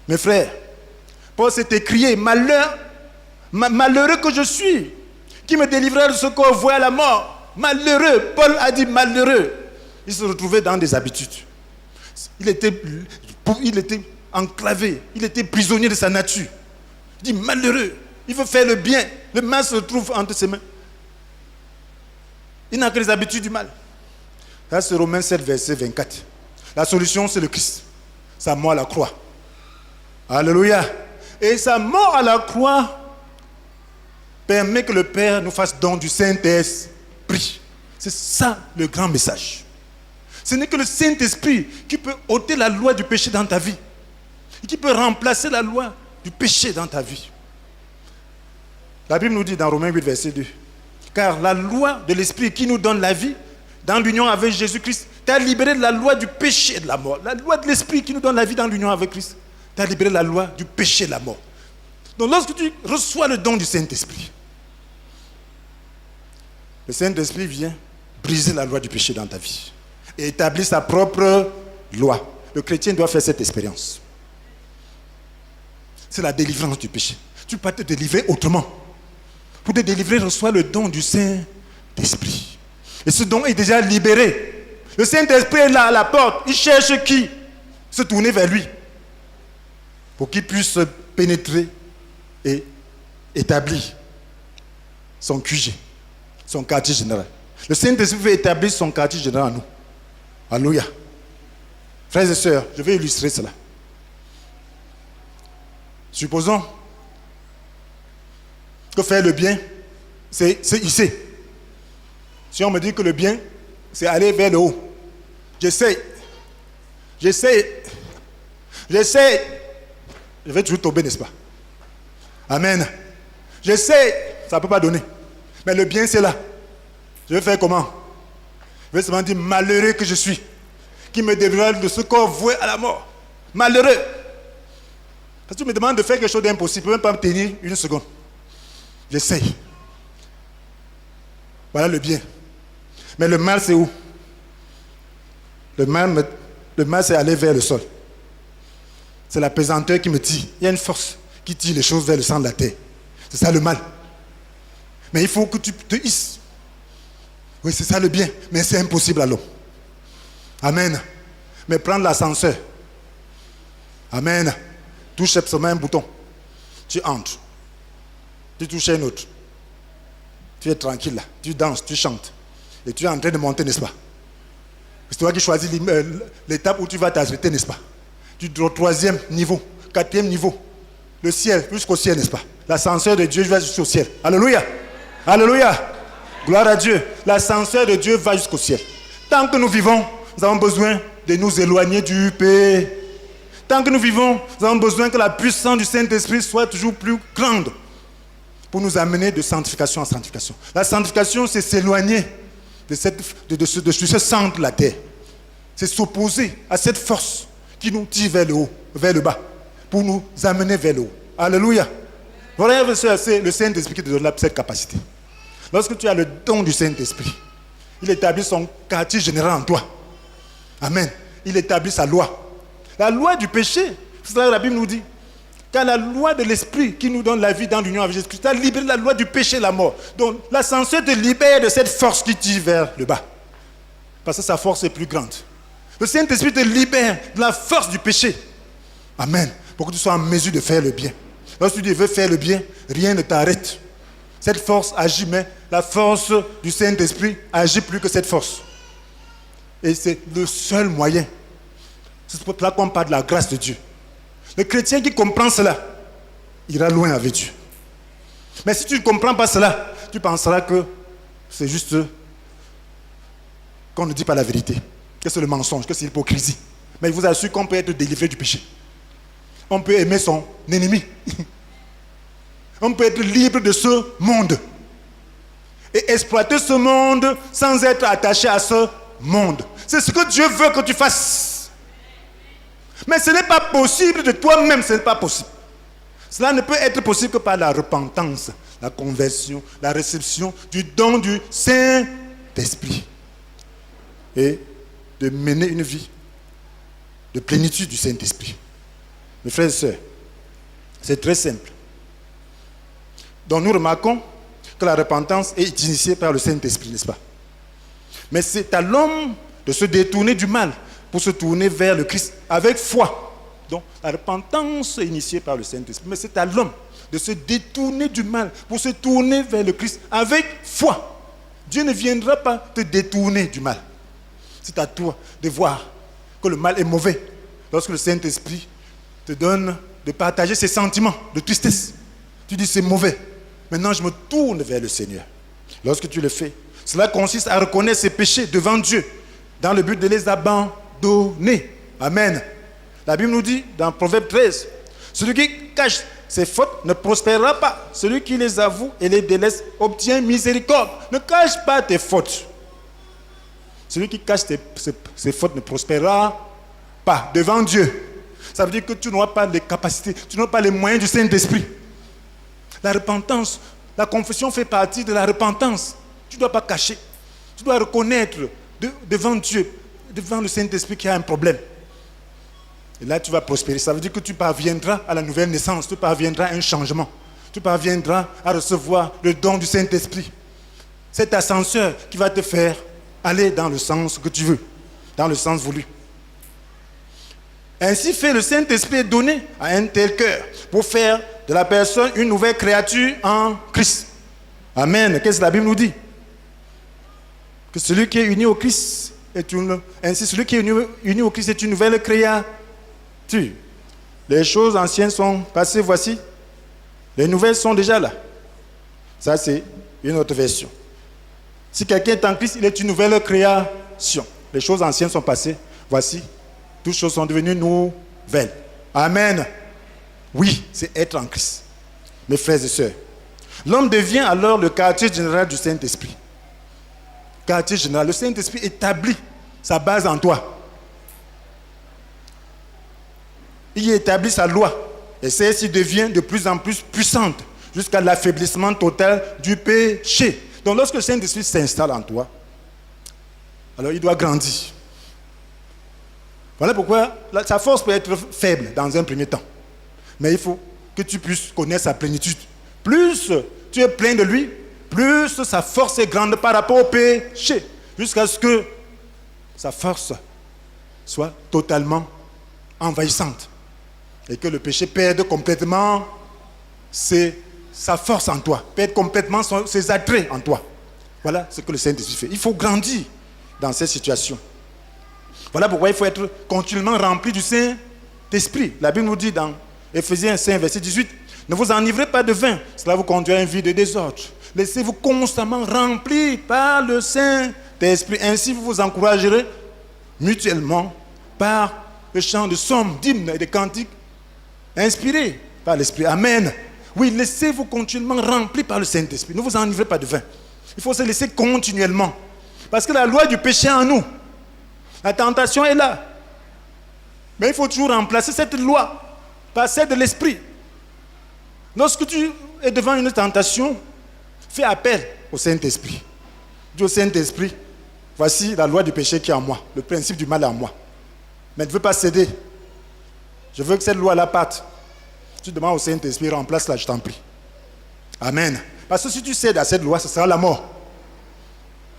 Mes frères, Paul s'est écrié, malheureux que je suis, qui me délivrait de ce corps voué à la mort. Malheureux, Paul a dit malheureux. Il se retrouvait dans des habitudes. Il était enclavé, il était prisonnier de sa nature. Il dit malheureux, il veut faire le bien, le mal se trouve entre ses mains. Il n'a que les habitudes du mal. Là, c'est Romains 7, verset 24. La solution, c'est le Christ. Sa mort à la croix. Alléluia. Et sa mort à la croix permet que le Père nous fasse don du Saint-Esprit. C'est ça le grand message. Ce n'est que le Saint-Esprit qui peut ôter la loi du péché dans ta vie. Et qui peut remplacer la loi du péché dans ta vie. La Bible nous dit dans Romains 8, verset 2. Car la loi de l'Esprit qui nous donne la vie, dans l'union avec Jésus-Christ, t'a libéré de la loi du péché et de la mort. La loi de l'Esprit qui nous donne la vie dans l'union avec Christ, t'a libéré de la loi du péché et de la mort. Donc lorsque tu reçois le don du Saint-Esprit, le Saint-Esprit vient briser la loi du péché dans ta vie et établir sa propre loi. Le chrétien doit faire cette expérience. C'est la délivrance du péché. Tu ne peux pas te délivrer autrement. Pour te délivrer, reçois le don du Saint-Esprit. Et ce don est déjà libéré. Le Saint-Esprit est là à la porte. Il cherche qui? Se tourner vers lui. Pour qu'il puisse pénétrer et établir son QG, son quartier général. Le Saint-Esprit veut établir son quartier général en nous. Alléluia. Frères et sœurs, je vais illustrer cela. Supposons que faire le bien, c'est ici. Si on me dit que le bien, c'est aller vers le haut. J'essaie. Je vais toujours tomber, n'est-ce pas? Amen. J'essaie, ça ne peut pas donner. Mais le bien, c'est là. Je vais faire comment? Je vais seulement dire, malheureux que je suis, qui me déverra de ce corps voué à la mort. Malheureux. Parce que tu me demandes de faire quelque chose d'impossible, je ne peux même pas me tenir une seconde. J'essaie. Voilà le bien. Mais le mal, c'est où? Le mal, c'est aller vers le sol. C'est la pesanteur qui me tire. Il y a une force qui tire les choses vers le centre de la terre. C'est ça le mal. Mais il faut que tu te hisses. Oui, c'est ça le bien. Mais c'est impossible à l'homme. Amen. Mais prendre l'ascenseur. Amen. Touche seulement un bouton. Tu entres. Tu touches un autre. Tu es tranquille là. Tu danses, tu chantes. Et tu es en train de monter, n'est-ce pas? C'est toi qui choisis l'étape où tu vas t'arrêter, n'est-ce pas? Du troisième niveau, quatrième niveau. Le ciel, jusqu'au ciel, n'est-ce pas? L'ascenseur de Dieu va jusqu'au ciel. Alléluia. Alléluia. Gloire à Dieu. L'ascenseur de Dieu va jusqu'au ciel. Tant que nous vivons, nous avons besoin de nous éloigner du péché. Tant que nous vivons, nous avons besoin que la puissance du Saint-Esprit soit toujours plus grande pour nous amener de sanctification en sanctification. La sanctification, c'est s'éloigner de ce centre de la terre. C'est s'opposer à cette force qui nous tire vers le haut, vers le bas, pour nous amener vers le haut. Alléluia. Voilà, c'est le Saint-Esprit qui te donne cette capacité. Lorsque tu as le don du Saint-Esprit, il établit son quartier général en toi. Amen. Il établit sa loi. La loi du péché, c'est ça que la Bible nous dit. Car la loi de l'Esprit qui nous donne la vie dans l'union avec Jésus-Christ a libéré la loi du péché et la mort. Donc l'ascenseur te libère de cette force qui tire vers le bas. Parce que sa force est plus grande. Le Saint-Esprit te libère de la force du péché. Amen. Pour que tu sois en mesure de faire le bien. Lorsque tu veux faire le bien, rien ne t'arrête. Cette force agit, mais la force du Saint-Esprit agit plus que cette force. Et c'est le seul moyen. C'est pour cela qu'on parle de la grâce de Dieu. Le chrétien qui comprend cela ira loin avec Dieu. Mais si tu ne comprends pas cela, tu penseras que c'est juste qu'on ne dit pas la vérité, que c'est le mensonge, que c'est l'hypocrisie. Mais il vous assure qu'on peut être délivré du péché. On peut aimer son ennemi. On peut être libre de ce monde. Et exploiter ce monde sans être attaché à ce monde. C'est ce que Dieu veut que tu fasses. Mais ce n'est pas possible de toi-même, ce n'est pas possible. Cela ne peut être possible que par la repentance, la conversion, la réception du don du Saint-Esprit. Et de mener une vie de plénitude du Saint-Esprit. Mes frères et sœurs, c'est très simple. Donc nous remarquons que la repentance est initiée par le Saint-Esprit, n'est-ce pas? Mais c'est à l'homme de se détourner du mal pour se tourner vers le Christ avec foi. Donc la repentance est initiée par le Saint-Esprit, mais c'est à l'homme de se détourner du mal pour se tourner vers le Christ avec foi. Dieu ne viendra pas te détourner du mal. C'est à toi de voir que le mal est mauvais. Lorsque le Saint-Esprit te donne de partager ses sentiments de tristesse, tu dis c'est mauvais. Maintenant je me tourne vers le Seigneur. Lorsque tu le fais, cela consiste à reconnaître ses péchés devant Dieu dans le but de les abandonner. Amen. La Bible nous dit dans Proverbe 13, celui qui cache ses fautes ne prospérera pas. Celui qui les avoue et les délaisse obtient miséricorde. Ne cache pas tes fautes. Celui qui cache ses fautes ne prospérera pas devant Dieu. Ça veut dire que tu n'auras pas les capacités, tu n'auras pas les moyens du Saint-Esprit. La repentance, la confession fait partie de la repentance. Tu ne dois pas cacher. Tu dois reconnaître devant Dieu, devant le Saint-Esprit qu'il y a un problème. Et là, tu vas prospérer. Ça veut dire que tu parviendras à la nouvelle naissance, tu parviendras à un changement. Tu parviendras à recevoir le don du Saint-Esprit. Cet ascenseur qui va te faire aller dans le sens que tu veux, dans le sens voulu. Ainsi fait, le Saint-Esprit est donné à un tel cœur pour faire de la personne une nouvelle créature en Christ. Amen. Qu'est-ce que la Bible nous dit? Que celui qui est uni au Christ ainsi celui qui est uni au Christ est une nouvelle créature. Les choses anciennes sont passées, voici. Les nouvelles sont déjà là. Ça, c'est une autre version. Si quelqu'un est en Christ, il est une nouvelle création. Les choses anciennes sont passées, voici. Toutes choses sont devenues nouvelles. Amen. Oui, c'est être en Christ. Mes frères et sœurs. L'homme devient alors le quartier général du Saint-Esprit. Quartier général. Le Saint-Esprit établit sa base en toi. Il établit sa loi. Et celle-ci devient de plus en plus puissante jusqu'à l'affaiblissement total du péché. Donc lorsque le Saint-Esprit s'installe en toi, alors il doit grandir. Voilà pourquoi sa force peut être faible dans un premier temps. Mais il faut que tu puisses connaître sa plénitude. Plus tu es plein de lui, plus sa force est grande par rapport au péché. Jusqu'à ce que sa force soit totalement envahissante. Et que le péché perde complètement sa force en toi. Perde complètement ses attraits en toi. Voilà ce que le Saint-Esprit fait. Il faut grandir dans cette situation. Voilà pourquoi il faut être continuellement rempli du Saint-Esprit. La Bible nous dit dans Éphésiens 5, verset 18, « Ne vous enivrez pas de vin, cela vous conduit à une vie de désordre. Laissez-vous constamment remplir par le Saint-Esprit. Ainsi, vous vous encouragerez mutuellement par le chant de psaumes, d'hymnes et de cantiques inspirés par l'Esprit. » Amen. Oui, laissez-vous continuellement remplir par le Saint-Esprit. Ne vous enivrez pas de vin. Il faut se laisser continuellement. Parce que la loi du péché est en nous. La tentation est là. Mais il faut toujours remplacer cette loi par celle de l'Esprit. Lorsque tu es devant une tentation, fais appel au Saint-Esprit. Dis au Saint-Esprit, voici la loi du péché qui est en moi, le principe du mal est en moi. Mais je ne veux pas céder. Je veux que cette loi-là parte. Tu demandes au Saint-Esprit, remplace-la, je t'en prie. Amen. Parce que si tu cèdes à cette loi, ce sera la mort.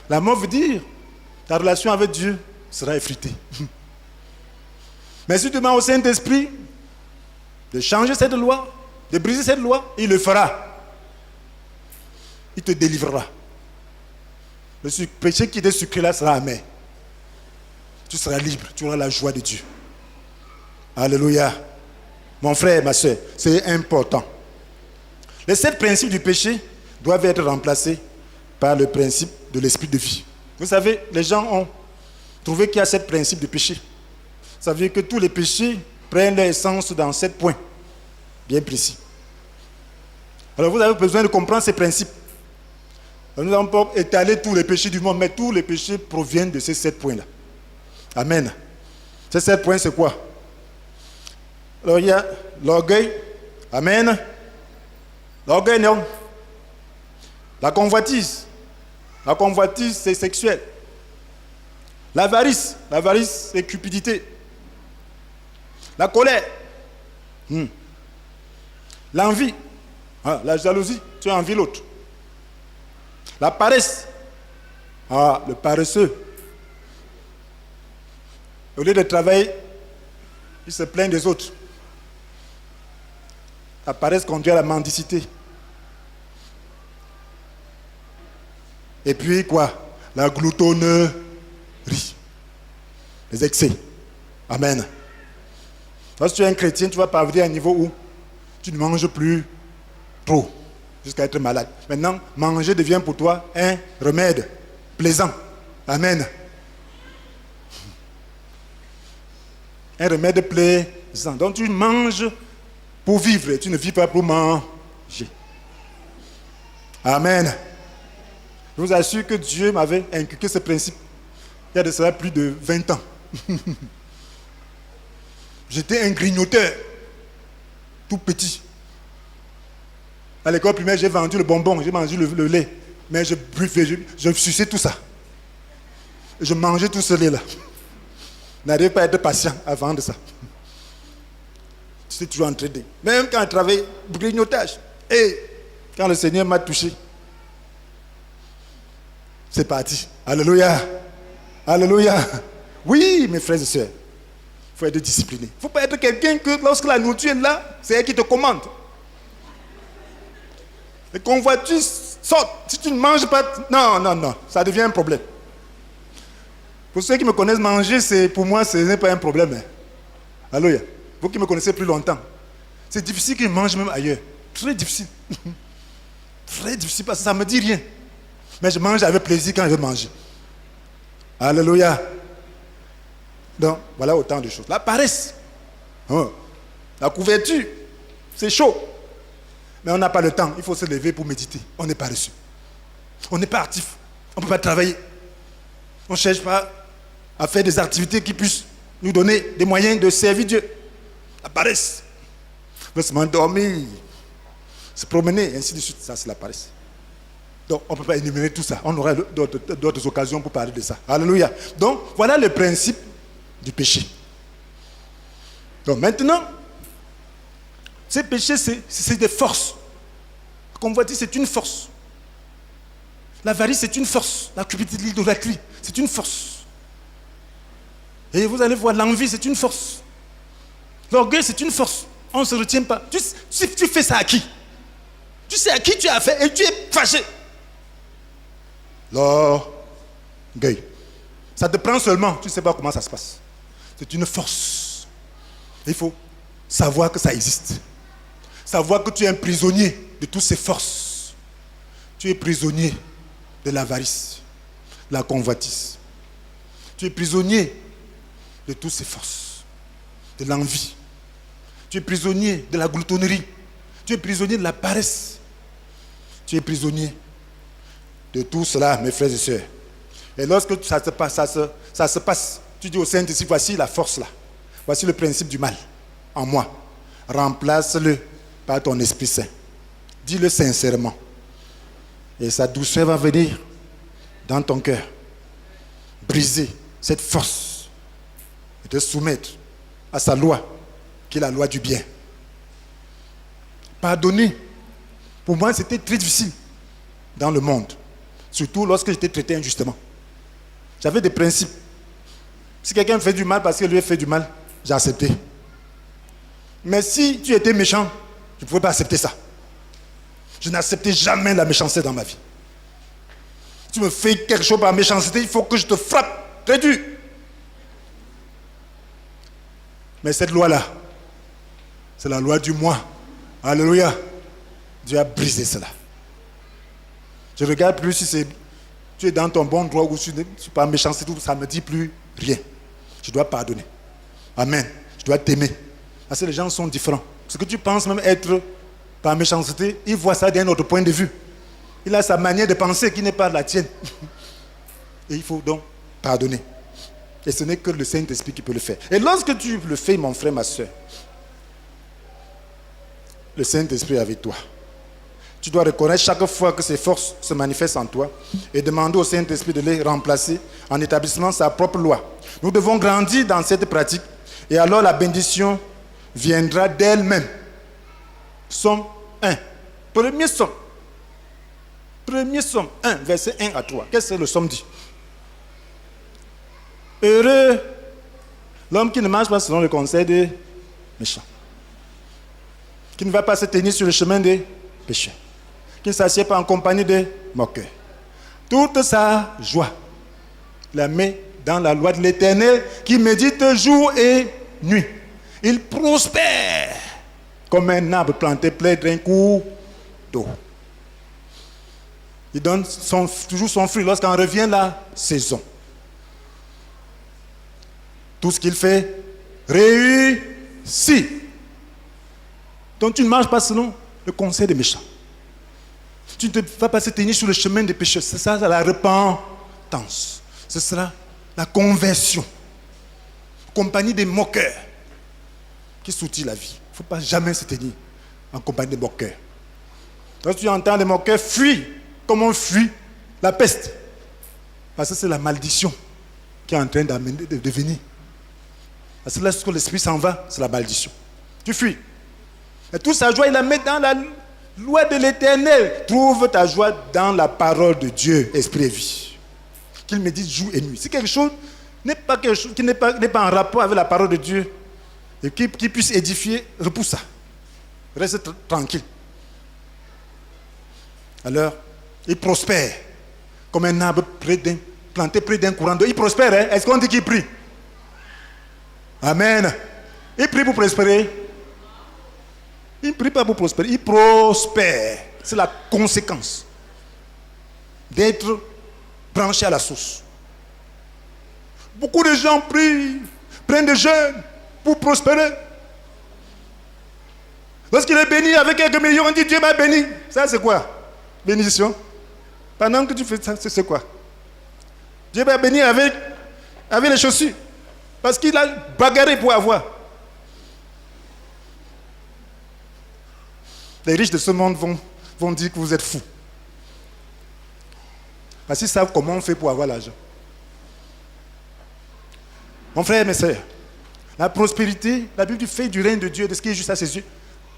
La mort veut dire, ta relation avec Dieu sera effritée. Mais si tu demandes au Saint-Esprit de changer cette loi, de briser cette loi, il le fera. Il te délivrera. Le péché qui était sucré là sera amer. Tu seras libre, tu auras la joie de Dieu. Alléluia. Mon frère, ma soeur, c'est important. Les 7 principes du péché doivent être remplacés par le principe de l'esprit de vie. Vous savez, les gens ont trouvé qu'il y a 7 principes de péché. Ça veut dire que tous les péchés prennent leur essence dans 7 points bien précis. Alors vous avez besoin de comprendre ces principes. Nous n'avons pas étalé tous les péchés du monde, mais tous les péchés proviennent de ces 7 points-là. Amen. Ces 7 points, c'est quoi? Alors il y a l'orgueil. Amen. L'orgueil, non. La convoitise. La convoitise, c'est sexuel. L'avarice. L'avarice, c'est cupidité. La colère. L'envie. La jalousie, tu as envie l'autre. La paresse. Le paresseux. Au lieu de travailler, il se plaint des autres. La paresse conduit à la mendicité. Et puis quoi? La gloutonnerie. Les excès. Amen. Lorsque tu es un chrétien, tu vas parvenir à un niveau où tu ne manges plus trop, jusqu'à être malade. Maintenant, manger devient pour toi un remède plaisant. Amen. Un remède plaisant. Donc tu manges pour vivre, tu ne vis pas pour manger. Amen. Je vous assure que Dieu m'avait inculqué ce principe il y a de cela plus de 20 ans. J'étais un grignoteur, tout petit. À l'école primaire, j'ai vendu le bonbon, j'ai mangé le lait. Mais je buvais, je suçais tout ça. Je mangeais tout ce lait-là. Je n'arrivais pas à être patient à vendre ça. J'étais toujours entraîné. Même quand je travaillais, grignotage. Et quand le Seigneur m'a touché, c'est parti. Alléluia. Alléluia. Oui, mes frères et sœurs, il faut être discipliné. Il ne faut pas être quelqu'un que lorsque la nourriture est là, c'est elle qui te commande. Les convoitises Saute. Si tu ne manges pas, non, ça devient un problème. Pour ceux qui me connaissent, manger, pour moi, ce n'est pas un problème. Hein. Alléluia. Vous qui me connaissez plus longtemps, c'est difficile que je mange même ailleurs. Très difficile. Très difficile parce que ça ne me dit rien. Mais je mange avec plaisir quand je veux manger. Alléluia. Donc, voilà autant de choses. La paresse. Oh. La couverture. C'est chaud. Mais on n'a pas le temps. Il faut se lever pour méditer. On n'est pas reçu. On n'est pas actif. On ne peut pas travailler. On ne cherche pas à faire des activités qui puissent nous donner des moyens de servir Dieu. La paresse. On veut seulement dormir, se promener, ainsi de suite. Ça, c'est la paresse. Donc, on ne peut pas énumérer tout ça. On aura d'autres occasions pour parler de ça. Alléluia. Donc, voilà le principe du péché. Donc, maintenant, ces péchés, c'est des forces. La convoitise, c'est une force. L'avarice, c'est une force. La cupidité, l'idolâtrie, c'est une force. Et vous allez voir, l'envie, c'est une force. L'orgueil, c'est une force. On ne se retient pas. Tu fais ça à qui? Tu sais à qui tu as fait et tu es fâché. L'orgueil. Ça te prend seulement. Tu ne sais pas comment ça se passe. C'est une force. Il faut savoir que ça existe. Savoir que tu es un prisonnier de toutes ces forces. Tu es prisonnier de l'avarice, de la convoitise. Tu es prisonnier de toutes ces forces. De l'envie. Tu es prisonnier de la gloutonnerie. Tu es prisonnier de la paresse. Tu es prisonnier de tout cela, mes frères et sœurs. Et lorsque ça se passe, tu dis au Saint-Esprit, voici la force là. Voici le principe du mal en moi. Remplace-le par ton Esprit Saint. Dis-le sincèrement. Et sa douceur va venir dans ton cœur. Briser cette force et te soumettre à sa loi, qui est la loi du bien. Pardonner, pour moi, c'était très difficile dans le monde. Surtout lorsque j'étais traité injustement. J'avais des principes. Si quelqu'un me fait du mal parce que lui fait du mal, j'ai accepté. Mais si tu étais méchant, je ne pouvais pas accepter ça. Je n'acceptais jamais la méchanceté dans ma vie. Tu me fais quelque chose par méchanceté, il faut que je te frappe très dur. Mais cette loi-là, c'est la loi du moi. Alléluia. Dieu a brisé cela. Je ne regarde plus si tu es dans ton bon droit ou si tu es par méchanceté, ça ne me dit plus rien. Je dois pardonner. Amen. Je dois t'aimer. Parce que les gens sont différents. Ce que tu penses même être par méchanceté, il voit ça d'un autre point de vue. Il a sa manière de penser qui n'est pas la tienne. Et il faut donc pardonner. Et ce n'est que le Saint-Esprit qui peut le faire. Et lorsque tu le fais, mon frère, ma soeur, le Saint-Esprit est avec toi. Tu dois reconnaître chaque fois que ces forces se manifestent en toi et demander au Saint-Esprit de les remplacer en établissant sa propre loi. Nous devons grandir dans cette pratique et alors la bénédiction viendra d'elle-même. Somme 1. Premier somme. Premier somme 1, verset 1 à 3. Qu'est-ce que le somme dit? Heureux l'homme qui ne marche pas selon le conseil des méchants, qui ne va pas se tenir sur le chemin des pécheurs, qui ne s'assied pas en compagnie des moqueurs. Toute sa joie la met dans la loi de l'Éternel, qui médite jour et nuit. Il prospère comme un arbre planté près d'un cours d'eau. Il donne toujours son fruit lorsqu'en revient la saison. Tout ce qu'il fait réussit. Donc tu ne marches pas selon le conseil des méchants. Tu ne vas pas se tenir sur le chemin des pécheurs. C'est ça la repentance. Ce sera la conversion. Compagnie des moqueurs qui soutient la vie. Il ne faut pas jamais se tenir en compagnie des moqueurs. Quand tu entends les moqueurs, fuis comme on fuit la peste. Parce que c'est la malédiction qui est en train de venir. Parce que lorsque l'esprit s'en va, c'est la malédiction. Tu fuis. Et toute sa joie, il la met dans la loi de l'Éternel. Trouve ta joie dans la parole de Dieu, esprit et vie. Qu'il médite jour et nuit. Si quelque chose n'est pas quelque chose qui n'est pas en rapport avec la parole de Dieu et qui puisse édifier, repousse ça. Reste tranquille. Alors, Il prospère. Comme un arbre planté près d'un courant d'eau. Il prospère, hein? Est-ce qu'on dit qu'il prie? Amen. Il prie pour prospérer. Il ne prie pas pour prospérer. Il prospère. C'est la conséquence d'être branché à la source. Beaucoup de gens prient, prennent des jeûnes pour prospérer. Lorsqu'il est béni avec quelques millions, on dit Dieu m'a béni. Ça c'est quoi? Bénédiction. Pendant que tu fais ça, c'est quoi? Dieu m'a béni avec les chaussures. Parce qu'il a bagarré pour avoir. Les riches de ce monde vont dire que vous êtes fous. Parce qu'ils savent comment on fait pour avoir l'argent. Mon frère et mes sœurs, la prospérité, la Bible fait du règne de Dieu, de ce qui est juste à ses yeux.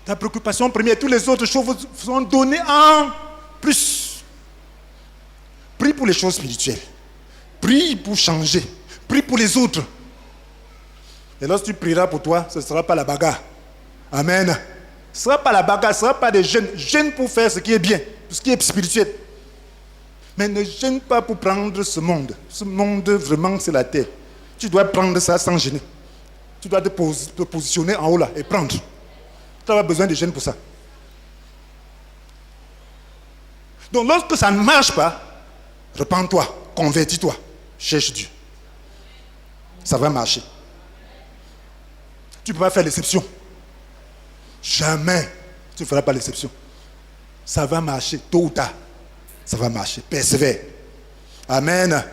Ta préoccupation première, toutes les autres choses sont données en plus. Prie pour les choses spirituelles. Prie pour changer. Prie pour les autres. Et lorsque tu prieras pour toi, ce ne sera pas la bagarre. Amen. Ce ne sera pas la bagarre, ce ne sera pas des jeûnes. Jeûne pour faire ce qui est bien, ce qui est spirituel. Mais ne jeûne pas pour prendre ce monde. Ce monde, vraiment, c'est la terre. Tu dois prendre ça sans gêner. Tu dois te positionner en haut là et prendre. Tu n'as pas besoin de jeûne pour ça. Donc lorsque ça ne marche pas, repens-toi, convertis-toi, cherche Dieu. Ça va marcher. Tu ne peux pas faire l'exception. Jamais tu ne feras pas l'exception. Ça va marcher, tôt ou tard. Ça va marcher. Persévère. Amen.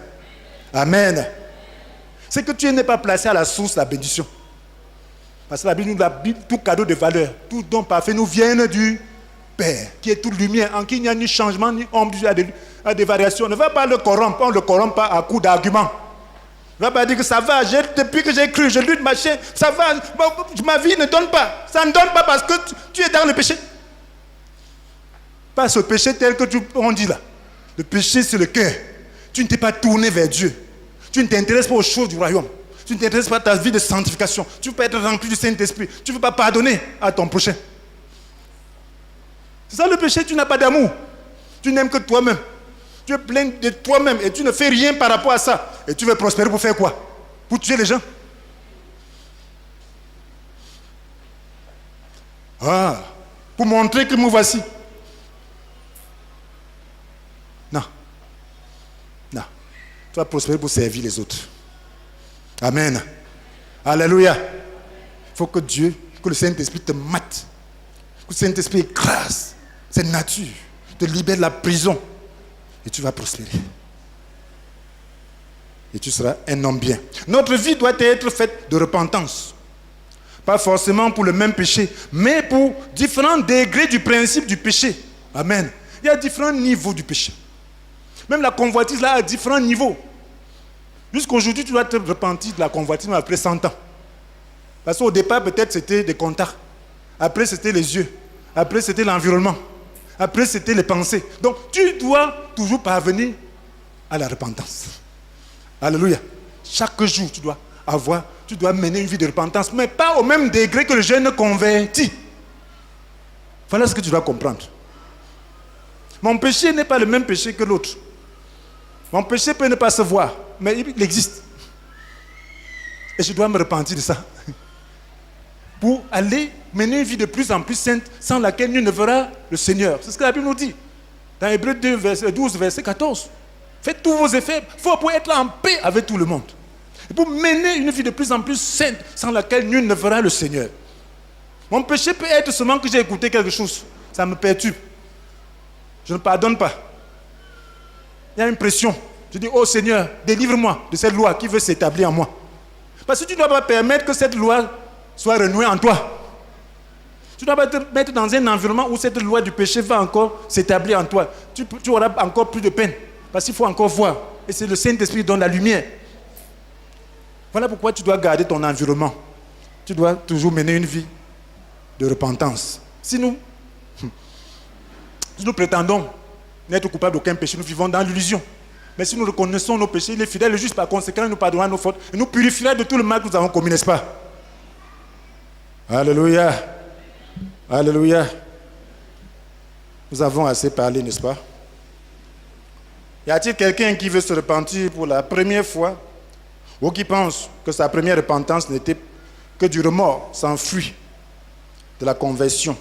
Amen. C'est que tu n'es pas placé à la source de la bénédiction. Parce que la Bible nous dit tout cadeau de valeur, tout don parfait nous vient du Père, qui est toute lumière, en qui il n'y a ni changement, ni ombre à des variations. Ne va pas le corrompre, on ne le corrompt pas à coup d'arguments. Ne va pas dire que ça va, depuis que j'ai cru, je lutte, machin, ça va, ma vie ne donne pas. Ça ne donne pas parce que tu es dans le péché. Pas ce péché tel que on dit là. Le péché, c'est le cœur. Tu ne t'es pas tourné vers Dieu. Tu ne t'intéresses pas aux choses du royaume. Tu ne t'intéresses pas à ta vie de sanctification. Tu ne veux pas être rempli du Saint-Esprit. Tu ne veux pas pardonner à ton prochain. C'est ça le péché, tu n'as pas d'amour. Tu n'aimes que toi-même. Tu es plein de toi-même et tu ne fais rien par rapport à ça. Et tu veux prospérer pour faire quoi? Pour tuer les gens? Ah, pour montrer que me voici. Non. Non. Tu vas prospérer pour servir les autres. Amen. Alléluia. Il faut que Dieu, que le Saint-Esprit te mate. Que le Saint-Esprit écrase cette nature, te libère de la prison. Et tu vas prospérer. Et tu seras un homme bien. Notre vie doit être faite de repentance. Pas forcément pour le même péché, mais pour différents degrés du principe du péché. Amen. Il y a différents niveaux du péché. Même la convoitise là a différents niveaux. Jusqu'aujourd'hui, tu dois te repentir de la convoitise après 100 ans. Parce qu'au départ, peut-être c'était des contacts. Après, c'était les yeux. Après, c'était l'environnement. Après, c'était les pensées. Donc, tu dois toujours parvenir à la repentance. Alléluia. Chaque jour, tu dois mener une vie de repentance, mais pas au même degré que le jeune converti. Voilà ce que tu dois comprendre. Mon péché n'est pas le même péché que l'autre. Mon péché peut ne pas se voir, mais il existe. Et je dois me repentir de ça. Pour aller mener une vie de plus en plus sainte, sans laquelle nul ne verra le Seigneur. C'est ce que la Bible nous dit. Dans Hébreux 12, verset 14. Faites tous vos efforts pour être en paix avec tout le monde. Et pour mener une vie de plus en plus sainte, sans laquelle nul ne verra le Seigneur. Mon péché peut être seulement que j'ai écouté quelque chose. Ça me perturbe. Je ne pardonne pas. Il y a une pression. Je dis, oh Seigneur, délivre-moi de cette loi qui veut s'établir en moi. Parce que tu ne dois pas permettre que cette loi soit renouée en toi. Tu ne dois pas te mettre dans un environnement où cette loi du péché va encore s'établir en toi. Tu auras encore plus de peine. Parce qu'il faut encore voir. Et c'est le Saint-Esprit qui donne la lumière. Voilà pourquoi tu dois garder ton environnement. Tu dois toujours mener une vie de repentance. Si nous prétendons n'être coupables d'aucun péché, nous vivons dans l'illusion. Mais si nous reconnaissons nos péchés, il est fidèle et juste, par conséquent, il nous pardonnera nos fautes et nous purifiera de tout le mal que nous avons commis, n'est-ce pas? Alléluia. Alléluia. Nous avons assez parlé, n'est-ce pas? Y a-t-il quelqu'un qui veut se repentir pour la première fois ou qui pense que sa première repentance n'était que du remords sans fruit de la conversion?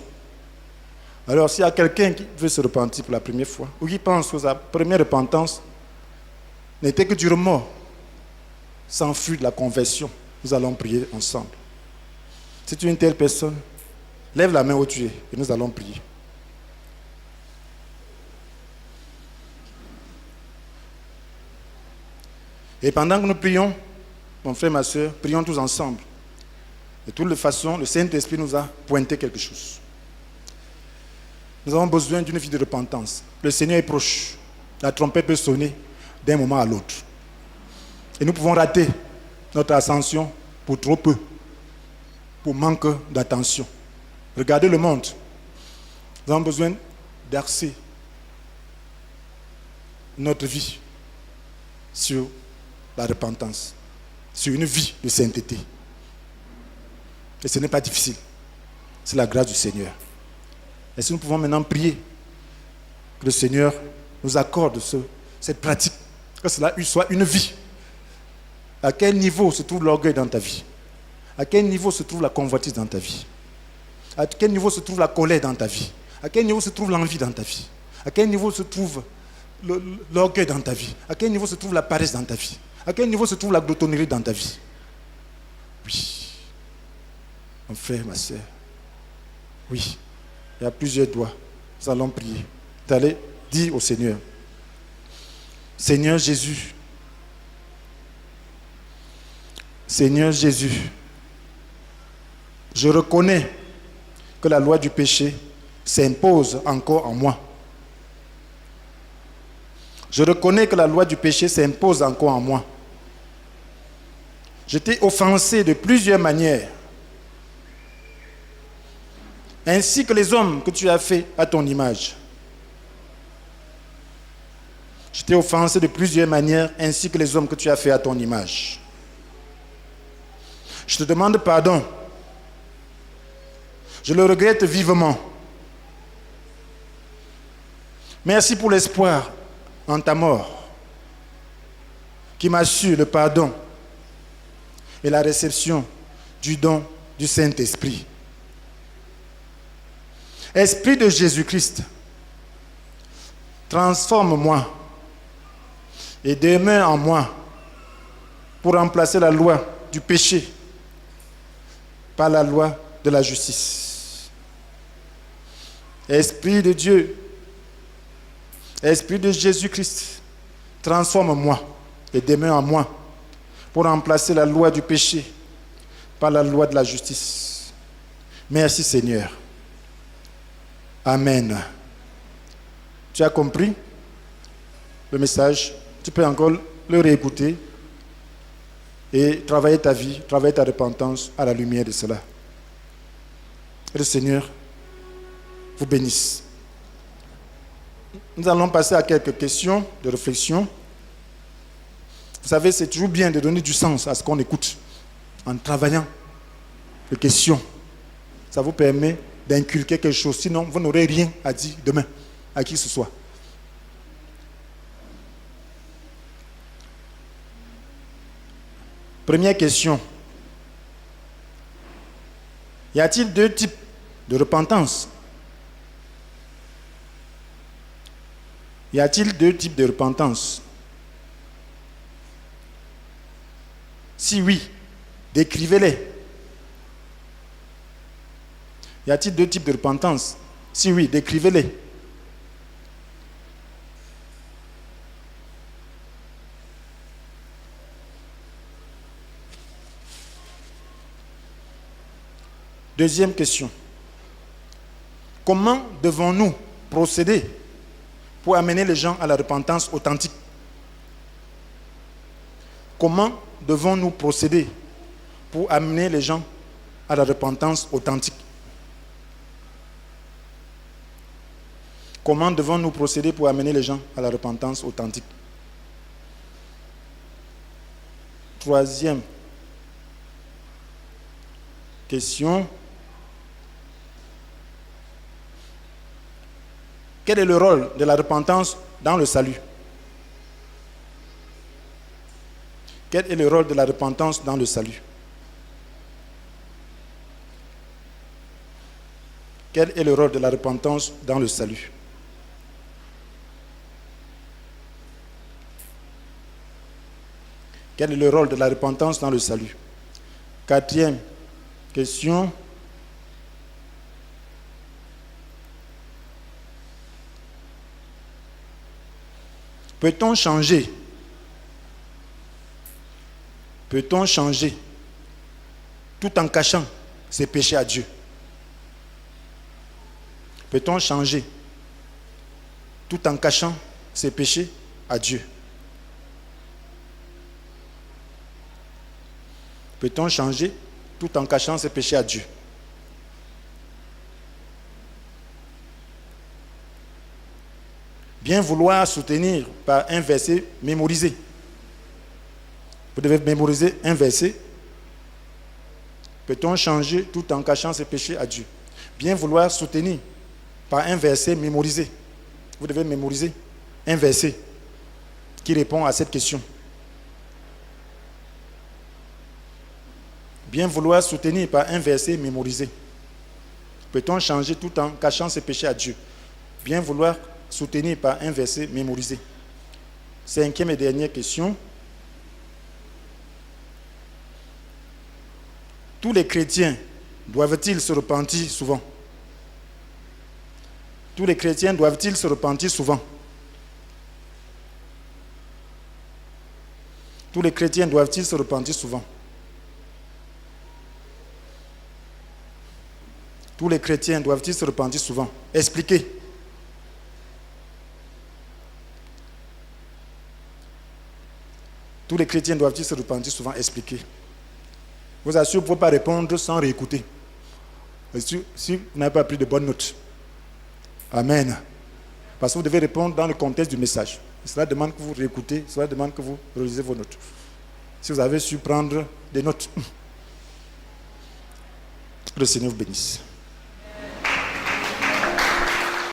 Alors, s'il y a quelqu'un qui veut se repentir pour la première fois ou qui pense que sa première repentance n'était que du remords sans fruit de la conversion, nous allons prier ensemble. Si tu es une telle personne, lève la main où tu es et nous allons prier. Et pendant que nous prions, mon frère, ma soeur, prions tous ensemble. De toutes les façons, le Saint-Esprit nous a pointé quelque chose. Nous avons besoin d'une vie de repentance. Le Seigneur est proche. La trompette peut sonner d'un moment à l'autre. Et nous pouvons rater notre ascension pour trop peu, pour manque d'attention. Regardez le monde. Nous avons besoin d'axer notre vie sur la repentance, sur une vie de sainteté. Et ce n'est pas difficile. C'est la grâce du Seigneur. Et si nous pouvons maintenant prier que le Seigneur nous accorde cette pratique, que cela soit une vie. À quel niveau se trouve l'orgueil dans ta vie? À quel niveau se trouve la convoitise dans ta vie? À quel niveau se trouve la colère dans ta vie? À quel niveau se trouve l'envie dans ta vie? À quel niveau se trouve l'orgueil dans ta vie? À quel niveau se trouve la paresse dans ta vie? À quel niveau se trouve la gloutonnerie dans ta vie? Oui. Mon frère, ma soeur. Oui. Il y a plusieurs doigts. Nous allons prier. Vous allez dire au Seigneur: Seigneur Jésus, Seigneur Jésus, je reconnais que la loi du péché s'impose encore en moi. Je reconnais que la loi du péché s'impose encore en moi. Je t'ai offensé de plusieurs manières, ainsi que les hommes que tu as faits à ton image. Je t'ai offensé de plusieurs manières, ainsi que les hommes que tu as faits à ton image. Je te demande pardon. Je le regrette vivement. Merci pour l'espoir en ta mort, qui m'assure le pardon et la réception du don du Saint-Esprit. Esprit de Jésus-Christ, transforme-moi et demeure en moi pour remplacer la loi du péché par la loi de la justice. Esprit de Dieu, Esprit de Jésus-Christ, transforme-moi et demeure en moi pour remplacer la loi du péché par la loi de la justice. Merci Seigneur. Amen. Tu as compris le message? Tu peux encore le réécouter et travailler ta vie, travailler ta repentance à la lumière de cela. Et le Seigneur vous bénisse. Nous allons passer à quelques questions de réflexion. Vous savez, c'est toujours bien de donner du sens à ce qu'on écoute en travaillant les questions. Ça vous permet d'inculquer quelque chose. Sinon, vous n'aurez rien à dire demain à qui que ce soit. Première question. Y a-t-il deux types de repentance? Y a-t-il deux types de repentance? Si oui, décrivez-les. Y a-t-il deux types de repentance? Si oui, décrivez-les. Deuxième question. Comment devons-nous procéder pour amener les gens à la repentance authentique? Comment devons-nous procéder pour amener les gens à la repentance authentique? Comment devons-nous procéder pour amener les gens à la repentance authentique? Troisième question. Quel est le rôle de la repentance dans le salut? Quel est le rôle de la repentance dans le salut? Quel est le rôle de la repentance dans le salut? Quel est le rôle de la repentance dans le salut? Quatrième question. Peut-on changer? Peut-on changer tout en cachant ses péchés à Dieu? Peut-on changer tout en cachant ses péchés à Dieu? Peut-on changer tout en cachant ses péchés à Dieu? Bien vouloir soutenir par un verset mémorisé. Vous devez mémoriser un verset. Peut-on changer tout en cachant ses péchés à Dieu? Bien vouloir soutenir par un verset mémorisé. Vous devez mémoriser un verset qui répond à cette question. Bien vouloir soutenir par un verset mémorisé. Peut-on changer tout en cachant ses péchés à Dieu? Bien vouloir soutenir par un verset mémorisé. Cinquième et dernière question. Tous les chrétiens doivent-ils se repentir souvent? Tous les chrétiens doivent-ils se repentir souvent? Tous les chrétiens doivent-ils se repentir souvent? Tous les chrétiens doivent-ils se repentir souvent? Expliquez. Tous les chrétiens doivent-ils se repentir souvent? Expliquez. Vous assure, vous ne pouvez pas répondre sans réécouter. Si vous n'avez pas pris de bonnes notes. Amen. Parce que vous devez répondre dans le contexte du message. Cela demande que vous réécoutez, cela demande que vous relisez vos notes. Si vous avez su prendre des notes, le Seigneur vous bénisse.